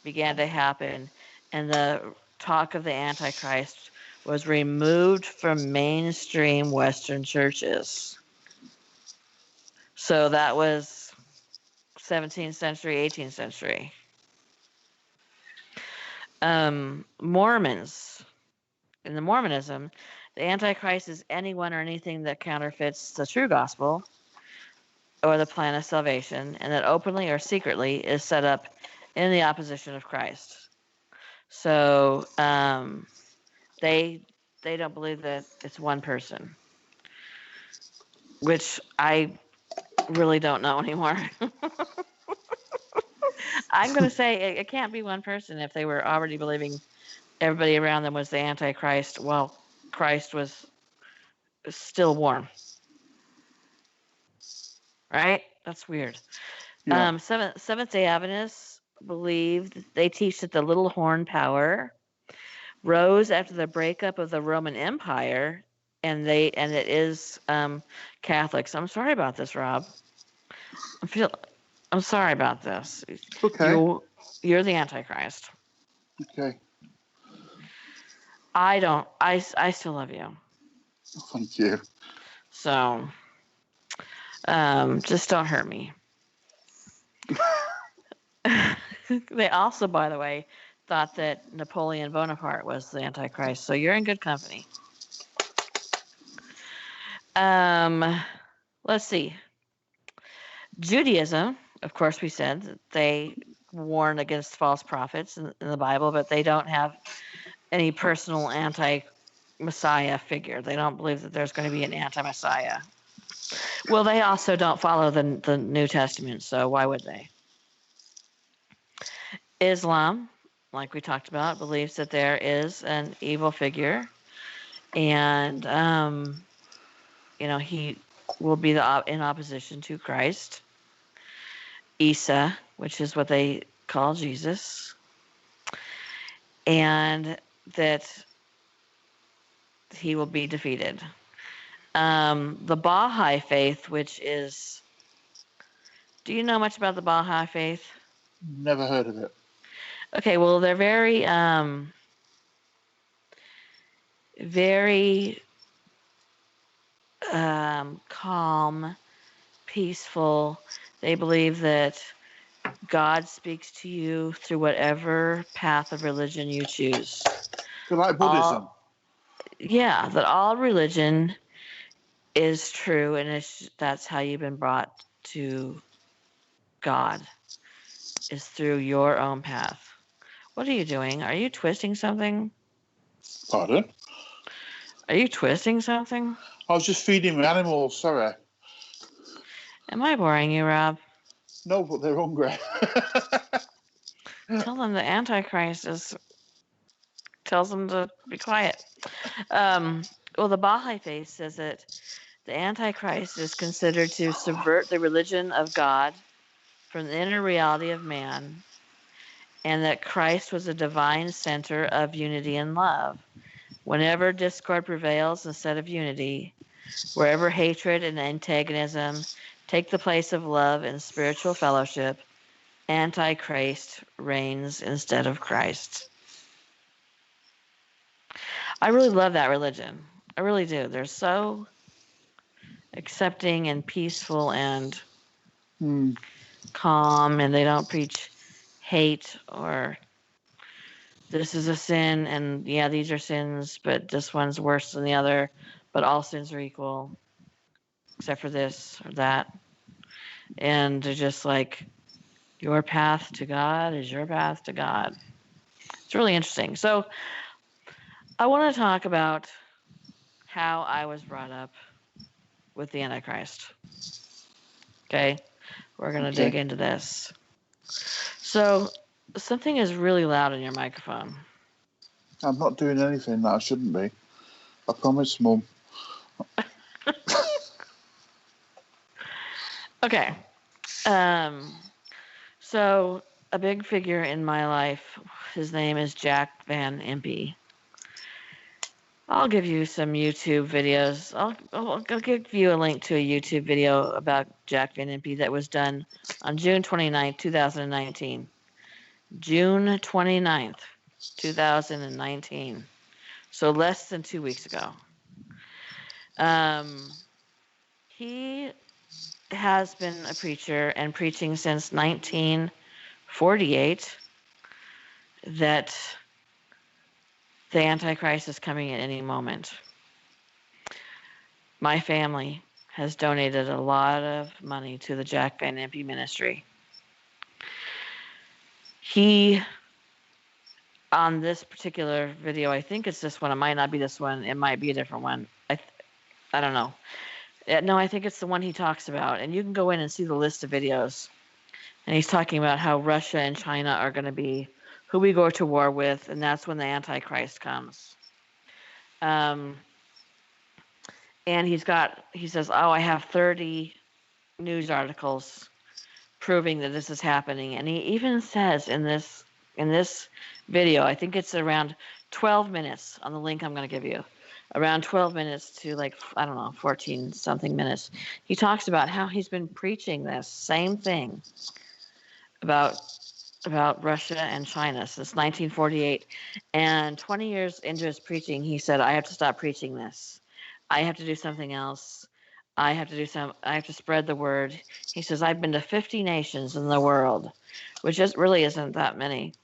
began to happen, and the talk of the Antichrist was removed from mainstream Western churches. So that was 17th century, 18th century. Mormons, in the Mormonism, The Antichrist is anyone or anything that counterfeits the true gospel or the plan of salvation, and that openly or secretly is set up in the opposition of Christ. So they don't believe that it's one person, which I really don't know anymore. I'm going to say it can't be one person if they were already believing everybody around them was the Antichrist while Christ was still warm. Right? That's weird. Yeah. Seventh-day Adventists believe they teach that the little horn power rose after the breakup of the Roman Empire, and it is Catholics. I'm sorry about this, Rob. I'm sorry about this. Okay. You're the Antichrist. Okay. I don't. I still love you. Thank you. So, just don't hurt me. They also, by the way, thought that Napoleon Bonaparte was the Antichrist. So you're in good company. Let's see. Judaism, of course, we said that they warn against false prophets in the Bible, but they don't have any personal anti-Messiah figure. They don't believe that there's going to be an anti-Messiah. Well, they also don't follow the New Testament, so why would they? Islam, like we talked about, believes that there is an evil figure, and he will be in opposition to Christ. Isa, which is what they call Jesus, and that he will be defeated. The Baha'i faith, which is, do you know much about the Baha'i faith? Never heard of it. Okay, well, they're very, very calm, peaceful. They believe that God speaks to you through whatever path of religion you choose. So like Buddhism? That all religion is true, and that's how you've been brought to God, is through your own path. What are you doing? Are you twisting something? Pardon? Are you twisting something? I was just feeding my animals, sorry. Am I boring you, Rob? No, but they're hungry. Tell them the Antichrist tells them to be quiet. Well, the Baha'i faith says that the Antichrist is considered to subvert the religion of God from the inner reality of man, and that Christ was a divine center of unity and love. Whenever discord prevails instead of unity, wherever hatred and antagonism take the place of love and spiritual fellowship, Antichrist reigns instead of Christ. I really love that religion. I really do. They're so accepting and peaceful and calm, and they don't preach hate or this is a sin, and yeah, these are sins, but this one's worse than the other, but all sins are equal, except for this or that. And they're just like, your path to God is your path to God. It's really interesting. So I want to talk about how I was brought up with the Antichrist. Okay? We're going to dig into this. So something is really loud in your microphone. I'm not doing anything that I shouldn't be. I promise, Mum. Okay. So a big figure in my life, his name is Jack Van Impe. I'll give you some YouTube videos. I'll give you a link to a YouTube video about Jack Van Impe that was done on June 29th, 2019. June 29th, 2019. So less than 2 weeks ago. He has been a preacher and preaching since 1948 that the Antichrist is coming at any moment. my family has donated a lot of money to the Jack Van Impe ministry. He, on this particular video, I think it's this one. It might not be this one. It might be a different one. I don't know. No, I think it's the one he talks about. And you can go in and see the list of videos. And he's talking about how Russia and China are going to be who we go to war with, and that's when the Antichrist comes. And he says, oh, I have 30 news articles proving that this is happening. And he even says in this video, I think it's around 12 minutes on the link I'm going to give you, around 12 minutes to 14 something minutes. He talks about how he's been preaching this same thing about Russia and China since 1948. And 20 years into his preaching, he said, I have to stop preaching this. I have to do something else. I have to spread the word. He says, I've been to 50 nations in the world, which really isn't that many,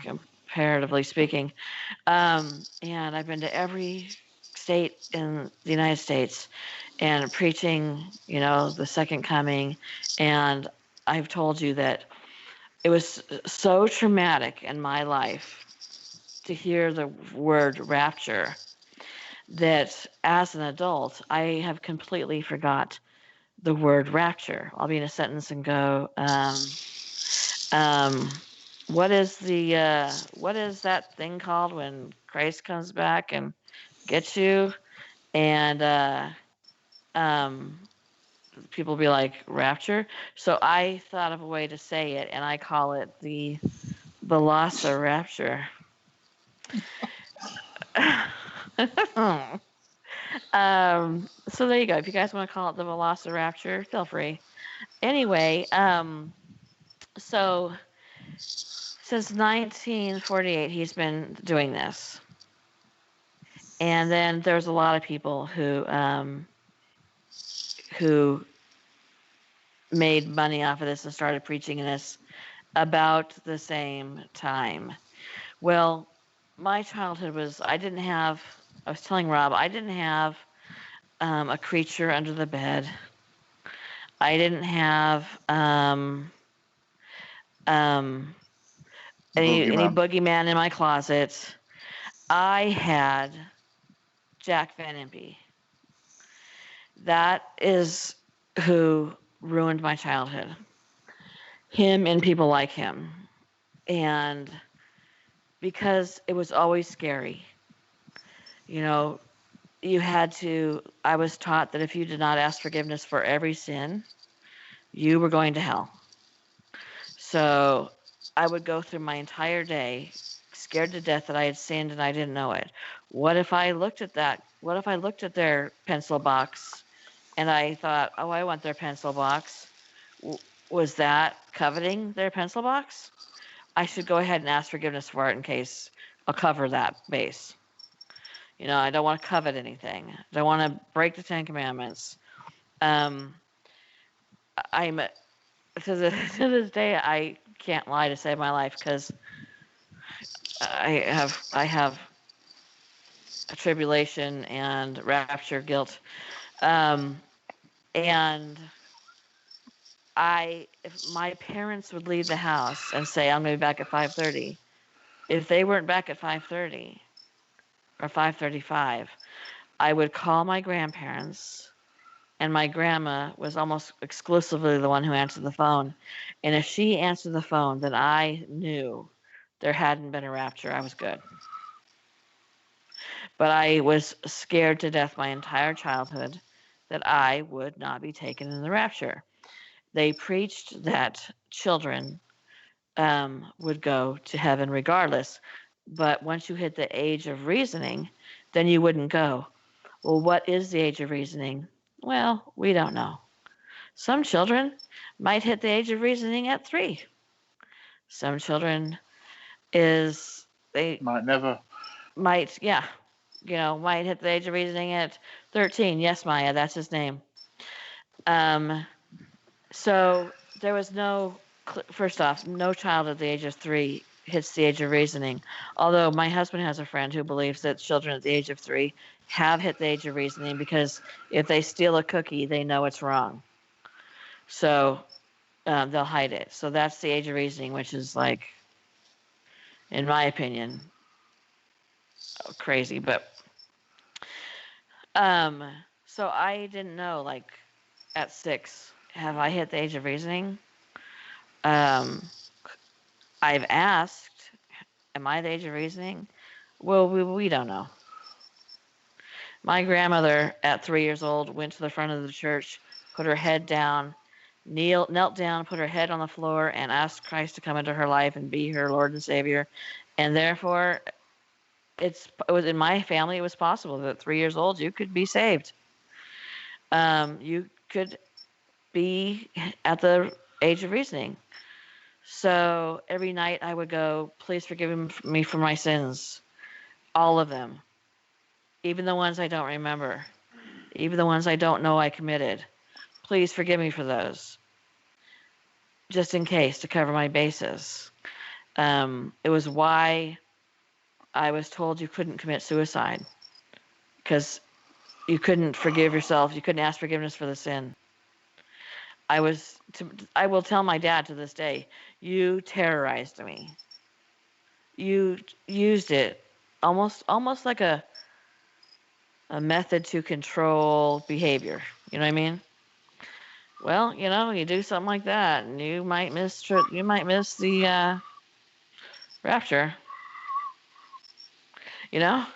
comparatively speaking. And I've been to every state in the United States and preaching, the second coming. And I've told you that it was so traumatic in my life to hear the word rapture that as an adult, I have completely forgot the word rapture. I'll be in a sentence and go, what is that thing called when Christ comes back and gets you? And people be like, rapture? So I thought of a way to say it, and I call it the Velocirapture. So there you go. If you guys want to call it the Velocirapture, feel free. Anyway, so since 1948, he's been doing this. And then there's a lot of people who made money off of this and started preaching this about the same time. Well, my childhood was, I was telling Rob, I didn't have a creature under the bed. I didn't have any boogeyman in my closet. I had Jack Van Impe. That is who ruined my childhood. Him and people like him. And because it was always scary. I was taught that if you did not ask forgiveness for every sin, you were going to hell. So I would go through my entire day scared to death that I had sinned and I didn't know it. What if I looked at that? What if I looked at their pencil box and I thought, oh, I want their pencil box? Was that coveting their pencil box? I should go ahead and ask forgiveness for it in case I'll cover that base. I don't want to covet anything. I don't want to break the Ten Commandments. To this day, I can't lie to save my life because I have a tribulation and rapture guilt. And if my parents would leave the house and say, I'm going to be back at 5:30, if they weren't back at 5:30 or 5:35, I would call my grandparents, and my grandma was almost exclusively the one who answered the phone. And if she answered the phone, then I knew there hadn't been a rapture. I was good. But I was scared to death my entire childhood that I would not be taken in the rapture. They preached that children would go to heaven regardless. But once you hit the age of reasoning, then you wouldn't go. Well, what is the age of reasoning? Well, we don't know. Some children might hit the age of reasoning at 3. Some children might never. Might hit the age of reasoning at 13. Yes, Maya, that's his name. So there was first off, no child at the age of 3 hits the age of reasoning. Although my husband has a friend who believes that children at the age of 3 have hit the age of reasoning, because if they steal a cookie, they know it's wrong. So they'll hide it. So that's the age of reasoning, which is like, in my opinion, crazy. But um, so I didn't know, like, at 6, have I hit the age of reasoning? Um, I've asked, am I the age of reasoning? Well, we don't know. My grandmother, at 3 years old, went to the front of the church, put her head down, knelt down, put her head on the floor, and asked Christ to come into her life and be her Lord and Savior. And therefore, it was in my family. It was possible that at 3 years old you could be saved. You could be at the age of reasoning. So every night I would go, please forgive me for my sins, all of them, even the ones I don't remember, even the ones I don't know I committed. Please forgive me for those, just in case, to cover my bases. It was why I was told you couldn't commit suicide, because you couldn't forgive yourself. You couldn't ask forgiveness for the sin. I will tell my dad to this day, you terrorized me. You used it almost like a method to control behavior. You know what I mean? Well, you do something like that, and you might miss the rapture. You know,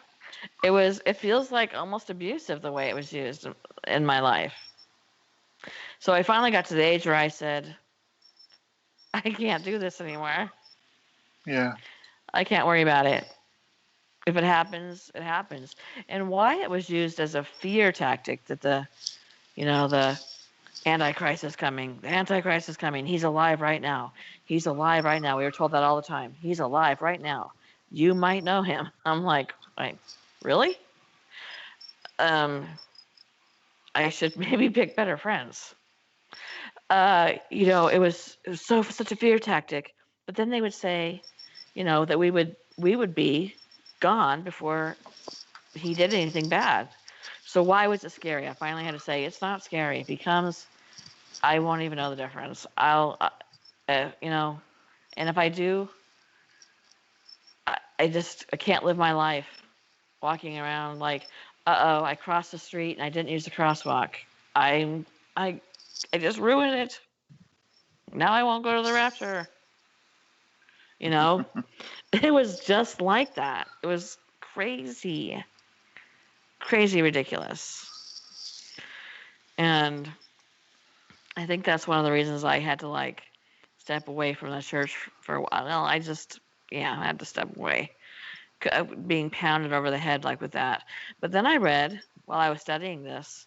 it feels like almost abusive the way it was used in my life. So I finally got to the age where I said, I can't do this anymore. Yeah. I can't worry about it. If it happens, it happens. And why it was used as a fear tactic, that the Antichrist is coming. The Antichrist is coming. He's alive right now. He's alive right now. We were told that all the time. He's alive right now. You might know him. I'm like, really? I should maybe pick better friends. It was such a fear tactic. But then they would say, that we would be gone before he did anything bad. So why was it scary? I finally had to say, it's not scary. It becomes, I won't even know the difference. And if I do, I can't live my life walking around like, I crossed the street and I didn't use the crosswalk. I I just ruined it. Now I won't go to the rapture. It was just like that. It was crazy, crazy ridiculous. And I think that's one of the reasons I had to step away from the church for a while. Well, I had to step away, being pounded over the head with that. But then I read, while I was studying this,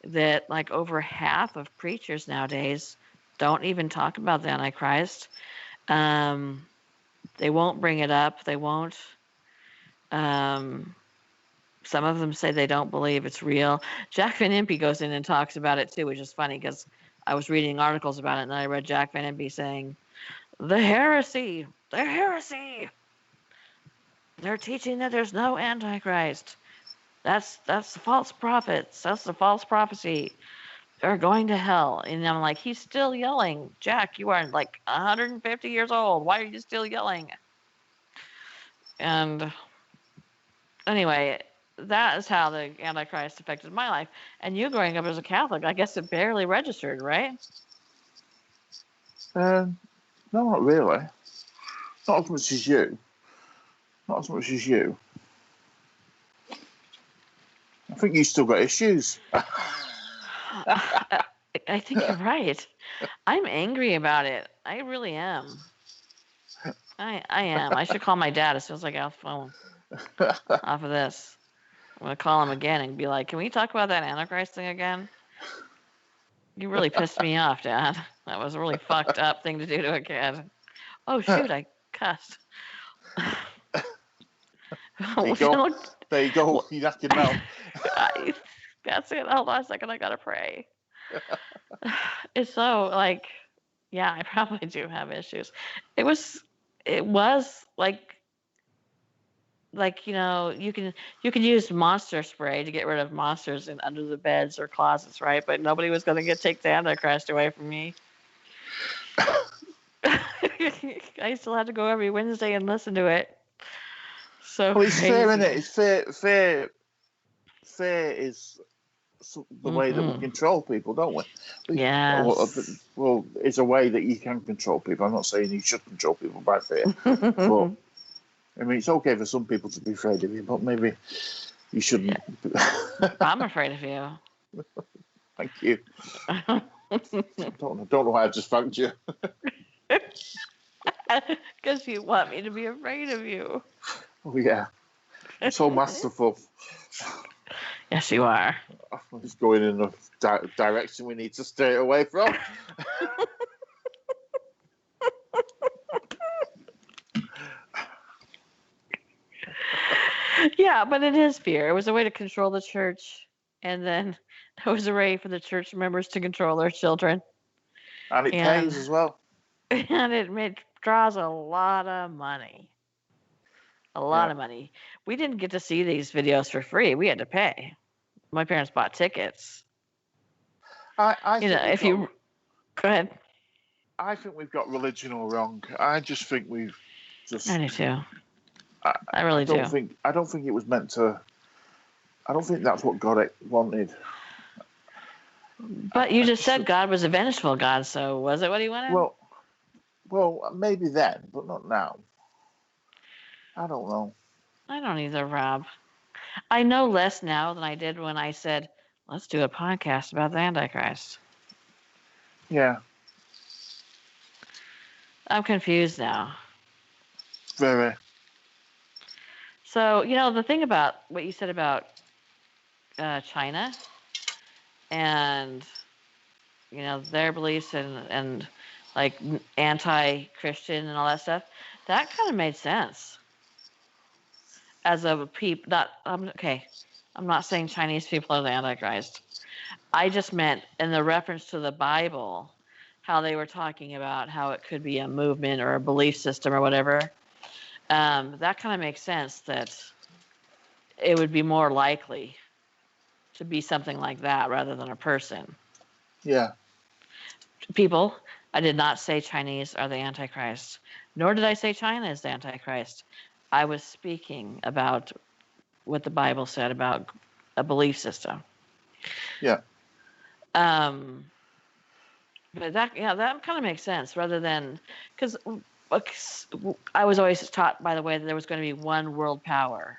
that over half of preachers nowadays don't even talk about the Antichrist. They won't bring it up. They won't. Some of them say they don't believe it's real. Jack Van Impe goes in and talks about it too, which is funny because I was reading articles about it, and I read Jack Van Impe saying, the heresy. They're teaching that there's no Antichrist. That's the false prophets. That's the false prophecy. They're going to hell. And I'm like, he's still yelling. Jack, you are 150 years old. Why are you still yelling? And anyway, that is how the Antichrist affected my life. And you growing up as a Catholic, I guess it barely registered, right? No, not really. Not as much as you. Not as much as you. I think you still got issues. I think you're right. I'm angry about it. I really am. I am. I should call my dad as soon as I get off the phone off of this. I'm going to call him again and be like, can we talk about that Antichrist thing again? You really pissed me off, Dad. That was a really fucked up thing to do to a kid. Oh, shoot, I cussed. There you go. There you go. You're knacking now. That's it. Hold on a second. I got to pray. It's so yeah, I probably do have issues. It was like you can use monster spray to get rid of monsters in under the beds or closets, right? But nobody was going to take the Antichrist away from me. I still had to go every Wednesday and listen to it. So Well, it's fair, isn't crazy. it? It's fair. Fair is the way that we Mm-hmm. control people, don't we? Yes. Well, it's a way that you can control people. I'm not saying you should control people by fear, but I mean, it's okay for some people to be afraid of you, but maybe you shouldn't. I'm afraid of you. Thank you. Don't know why I just thanked you. Because you want me to be afraid of you. Oh yeah, I'm so masterful. Yes, you are. It's going in a direction we need to stay away from. Yeah, but it is fear. It was a way to control the church, and then it was a way for the church members to control their children, And it and pays as well. and it draws a lot of money. A lot Yeah. of money. We didn't get to see these videos for free. We had to pay. My parents bought tickets. I think we've If got. you go ahead. I think we've got religion all wrong. I just think we've I just. do too. I, I really do. I don't think it was meant to. I don't think that's what God wanted. But you just said God was a vengeful God, so was it what he wanted? Well, maybe then, but not now. I don't know. I don't either, Rob. I know less now than I did when I said, let's do a podcast about the Antichrist. Yeah, I'm confused now. very. So, the thing about what you said about China and, their beliefs and like anti-Christian and all that stuff, that kind of made sense. As a peep, okay, I'm not saying Chinese people are the Antichrist. I just meant in the reference to the Bible, how they were talking about how it could be a movement or a belief system or whatever. That kind of makes sense that it would be more likely to be something like that rather than a person. Yeah. People, I did not say Chinese are the Antichrist, nor did I say China is the Antichrist. I was speaking about what the Bible said about a belief system. Yeah. But that kind of makes sense rather than because I was always taught, by the way, that there was going to be one world power.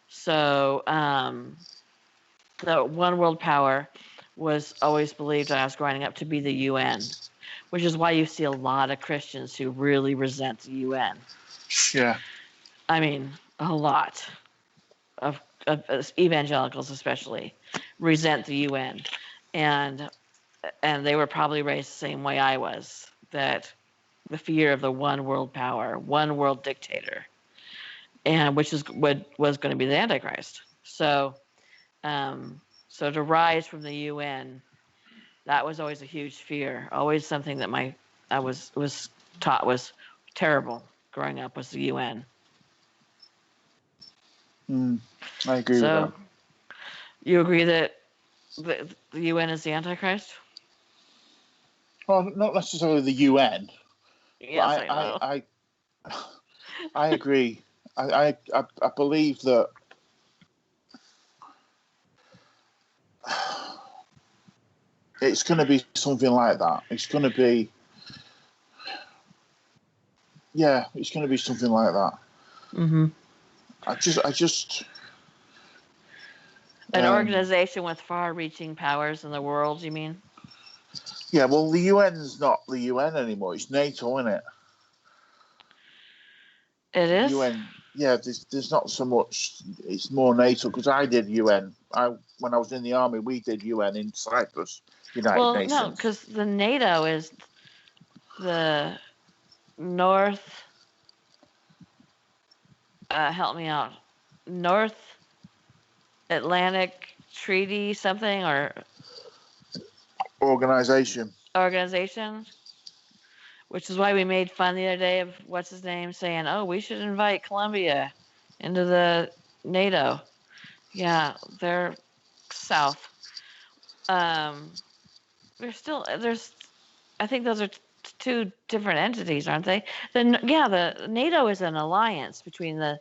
So the one world power was always believed when I was growing up to be the UN, which is why you see a lot of Christians who really resent the UN. Yeah. I mean, a lot of evangelicals especially resent the UN, and they were probably raised the same way I was, that the fear of the one world power, one world dictator, and which is what was going to be the Antichrist. So, so to rise from the UN, that was always a huge fear. Always something that I was taught was terrible growing up, was the UN. I agree with So, that. you agree that the UN is the Antichrist? Well, not necessarily the UN, Yes, but I know. I agree. I believe that it's going to be something like that. It's going to be, yeah, it's going to be something like that. Mm-hmm. I just. An organization with far-reaching powers in the world, you mean? Yeah, well, the UN's not the UN anymore. It's NATO, isn't it? It is? UN. Yeah, there's not so much. It's more NATO because I did UN. When I was in the army, we did UN in Cyprus, United Well, no, Nations. because the NATO is the North. Help me out. North Atlantic Treaty something or Organization. organization, which is why we made fun the other day of what's his name saying, "Oh, we should invite Colombia into the NATO. Yeah, they're south. Um, there's. I think those are two different entities, aren't they? The NATO is an alliance between the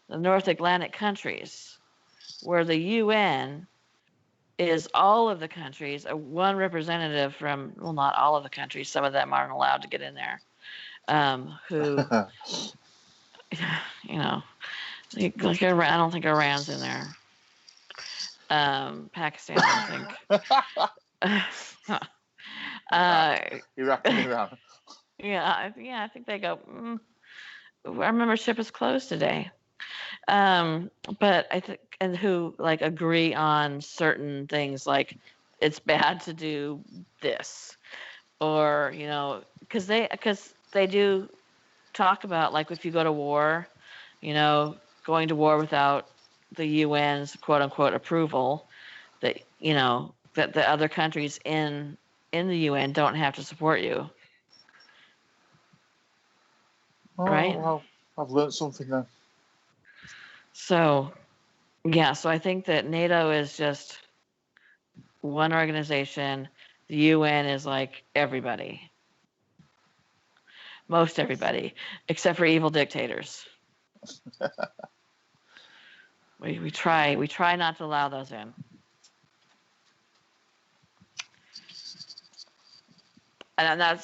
North Atlantic countries, where the UN is all of the countries, one representative from, well, not all of the countries, some of them aren't allowed to get in there, who, you know, like Iran, I don't think Iran's in there. Pakistan, I don't think. Iraq and Iran. Yeah, I think they go, our membership is closed today. But I think, and who like agree on certain things, like it's bad to do this, or because they do talk about, like, if you go to war, going to war without the UN's quote unquote approval, that that the other countries in the UN don't have to support you, Oh, right? well, I've learned something then. So yeah, so I think that NATO is just one organization. The UN is like everybody, most everybody, except for evil dictators. We try not to allow those in. And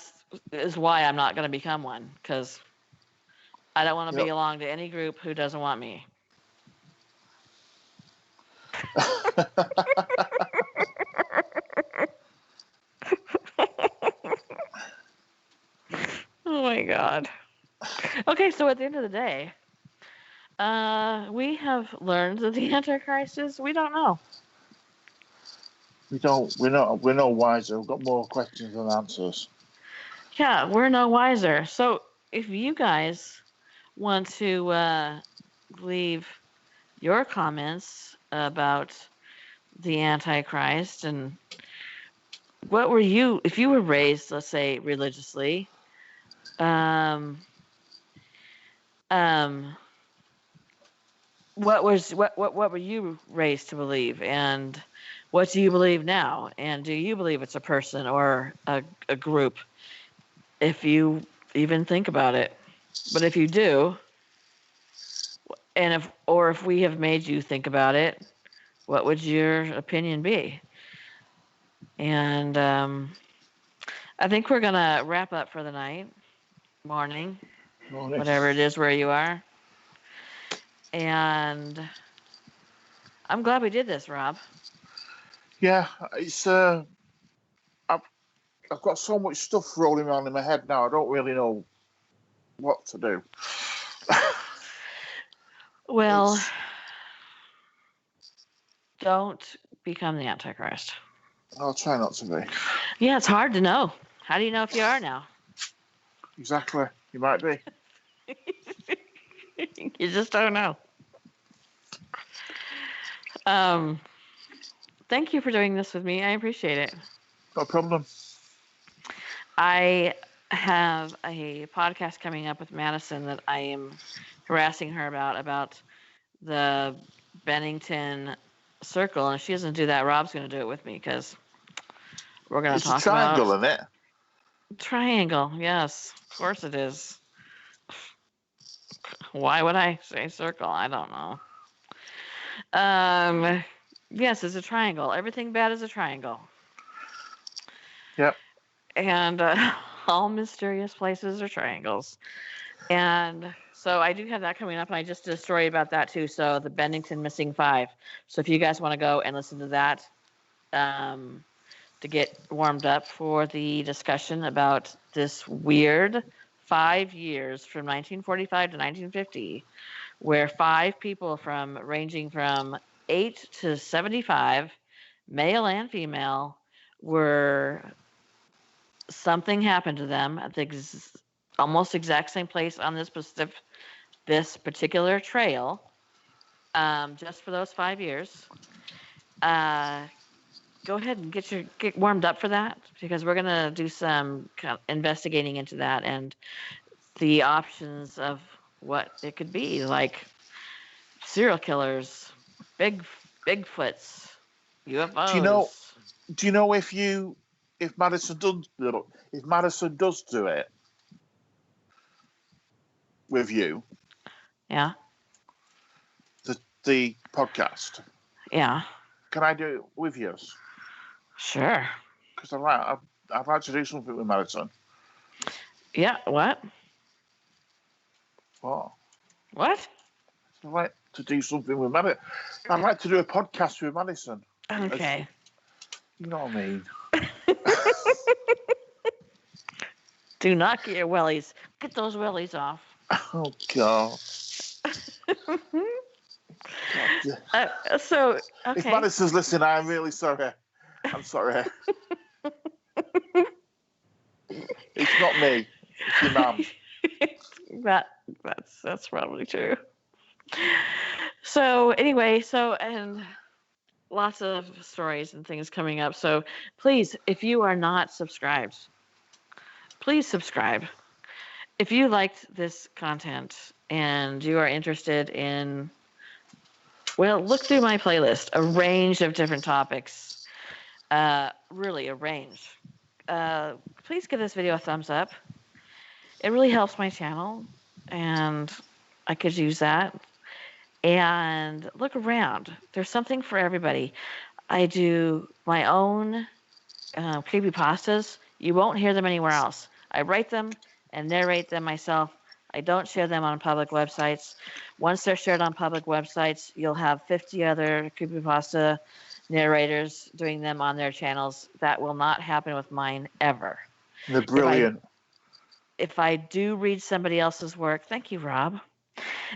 is why I'm not going to become one, because I don't want to belong to any group who doesn't want me. Oh my God. Okay, so at the end of the day, we have learned that the Antichrist is, we don't know. We're no wiser. We've got more questions than answers. Yeah, we're no wiser. So if you guys want to leave your comments about the Antichrist, and what were you, if you were raised, let's say, religiously, what were you raised to believe, and what do you believe now, and do you believe it's a person or a group, if you even think about it? But if you do, and if we have made you think about it, what would your opinion be? And I think we're gonna wrap up for the night, morning, whatever it is where you are. And I'm glad we did this, Rob. Yeah, it's I've got so much stuff rolling around in my head now. I don't really know what to do. Well, don't become the Antichrist. I'll try not to be. Yeah, it's hard to know. How do you know if you are now? Exactly. You might be. You just don't know. Thank you for doing this with me. I appreciate it. No problem. I have a podcast coming up with Madison that I am harassing her about the Bennington Circle, and if she doesn't do that, Rob's going to do it with me, because we're going to talk about... It's a triangle, isn't it? Triangle, yes. Of course it is. Why would I say circle? I don't know. Yes, it's a triangle. Everything bad is a triangle. Yep. And all mysterious places are triangles. And so I do have that coming up, and I just did a story about that too. So the Bennington Missing 5. So if you guys want to go and listen to that, to get warmed up for the discussion about this weird 5 years from 1945 to 1950, where 5 people ranging from 8 to 75, male and female, something happened to them at the almost exact same place on this particular trail, just for those 5 years. Go ahead and get warmed up for that, because we're going to do some kind of investigating into that and the options of what it could be. Like, serial killers, Bigfoots, Do you know? UFOs. Do you know if Madison does do it with you, Yeah, the podcast? yeah, Can I do it with you? sure. Because I'd like to do something with Madison. Yeah, what? What? What? I'd like to do something with Madison. I'd like to do a podcast with Madison. Okay. You know what I mean? Do not get your wellies. Get those wellies off. Oh God. So, If okay. Madison's listening, I'm really sorry. I'm sorry. It's not me. It's your mum. That's probably true. So anyway, and lots of stories and things coming up. So please, if you are not subscribed, please subscribe. If you liked this content and you are interested in, well, look through my playlist, a range of different topics, really a range. Please give this video a thumbs up. It really helps my channel, and I could use that. And look around. There's something for everybody. I do my own creepypastas. You won't hear them anywhere else. I write them and narrate them myself. I don't share them on public websites. Once they're shared on public websites, you'll have 50 other creepypasta narrators doing them on their channels. That will not happen with mine ever. They're brilliant. If I do read somebody else's work, thank you, Rob.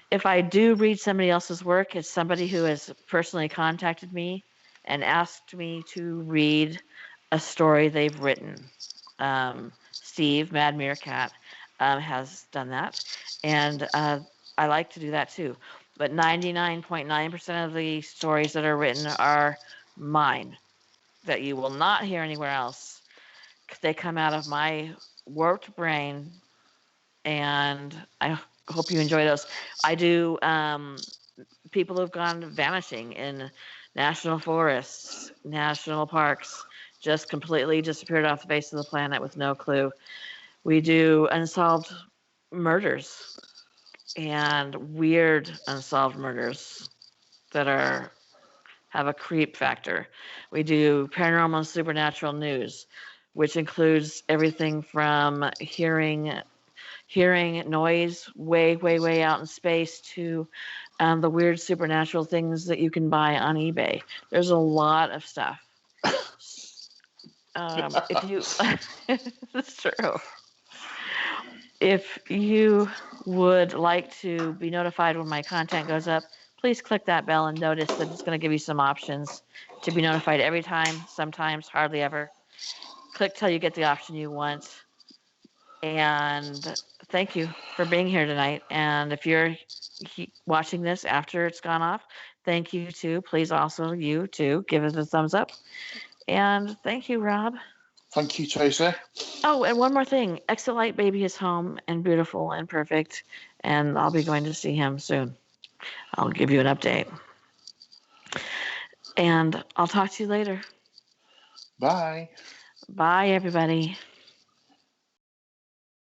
If I do read somebody else's work, it's somebody who has personally contacted me and asked me to read a story they've written. Steve, Mad Meerkat, has done that, and I like to do that too. But 99.9% of the stories that are written are mine, that you will not hear anywhere else. They come out of my warped brain, and I hope you enjoy those. I do people who've gone vanishing in national forests, national parks, just completely disappeared off the face of the planet with no clue. We do unsolved murders and weird unsolved murders that have a creep factor. We do paranormal and supernatural news, which includes everything from hearing noise way out in space to the weird supernatural things that you can buy on eBay. There's a lot of stuff. If you, it's true. If you would like to be notified when my content goes up, please click that bell and notice that it's going to give you some options to be notified every time, sometimes, hardly ever. Click till you get the option you want. And thank you for being here tonight. And if you're watching this after it's gone off, thank you too. Please also, you too, give us a thumbs up. And thank you, Rob. Thank you, Tracy. Oh, and one more thing. Exit Light Baby is home and beautiful and perfect. And I'll be going to see him soon. I'll give you an update. And I'll talk to you later. Bye. Bye, everybody.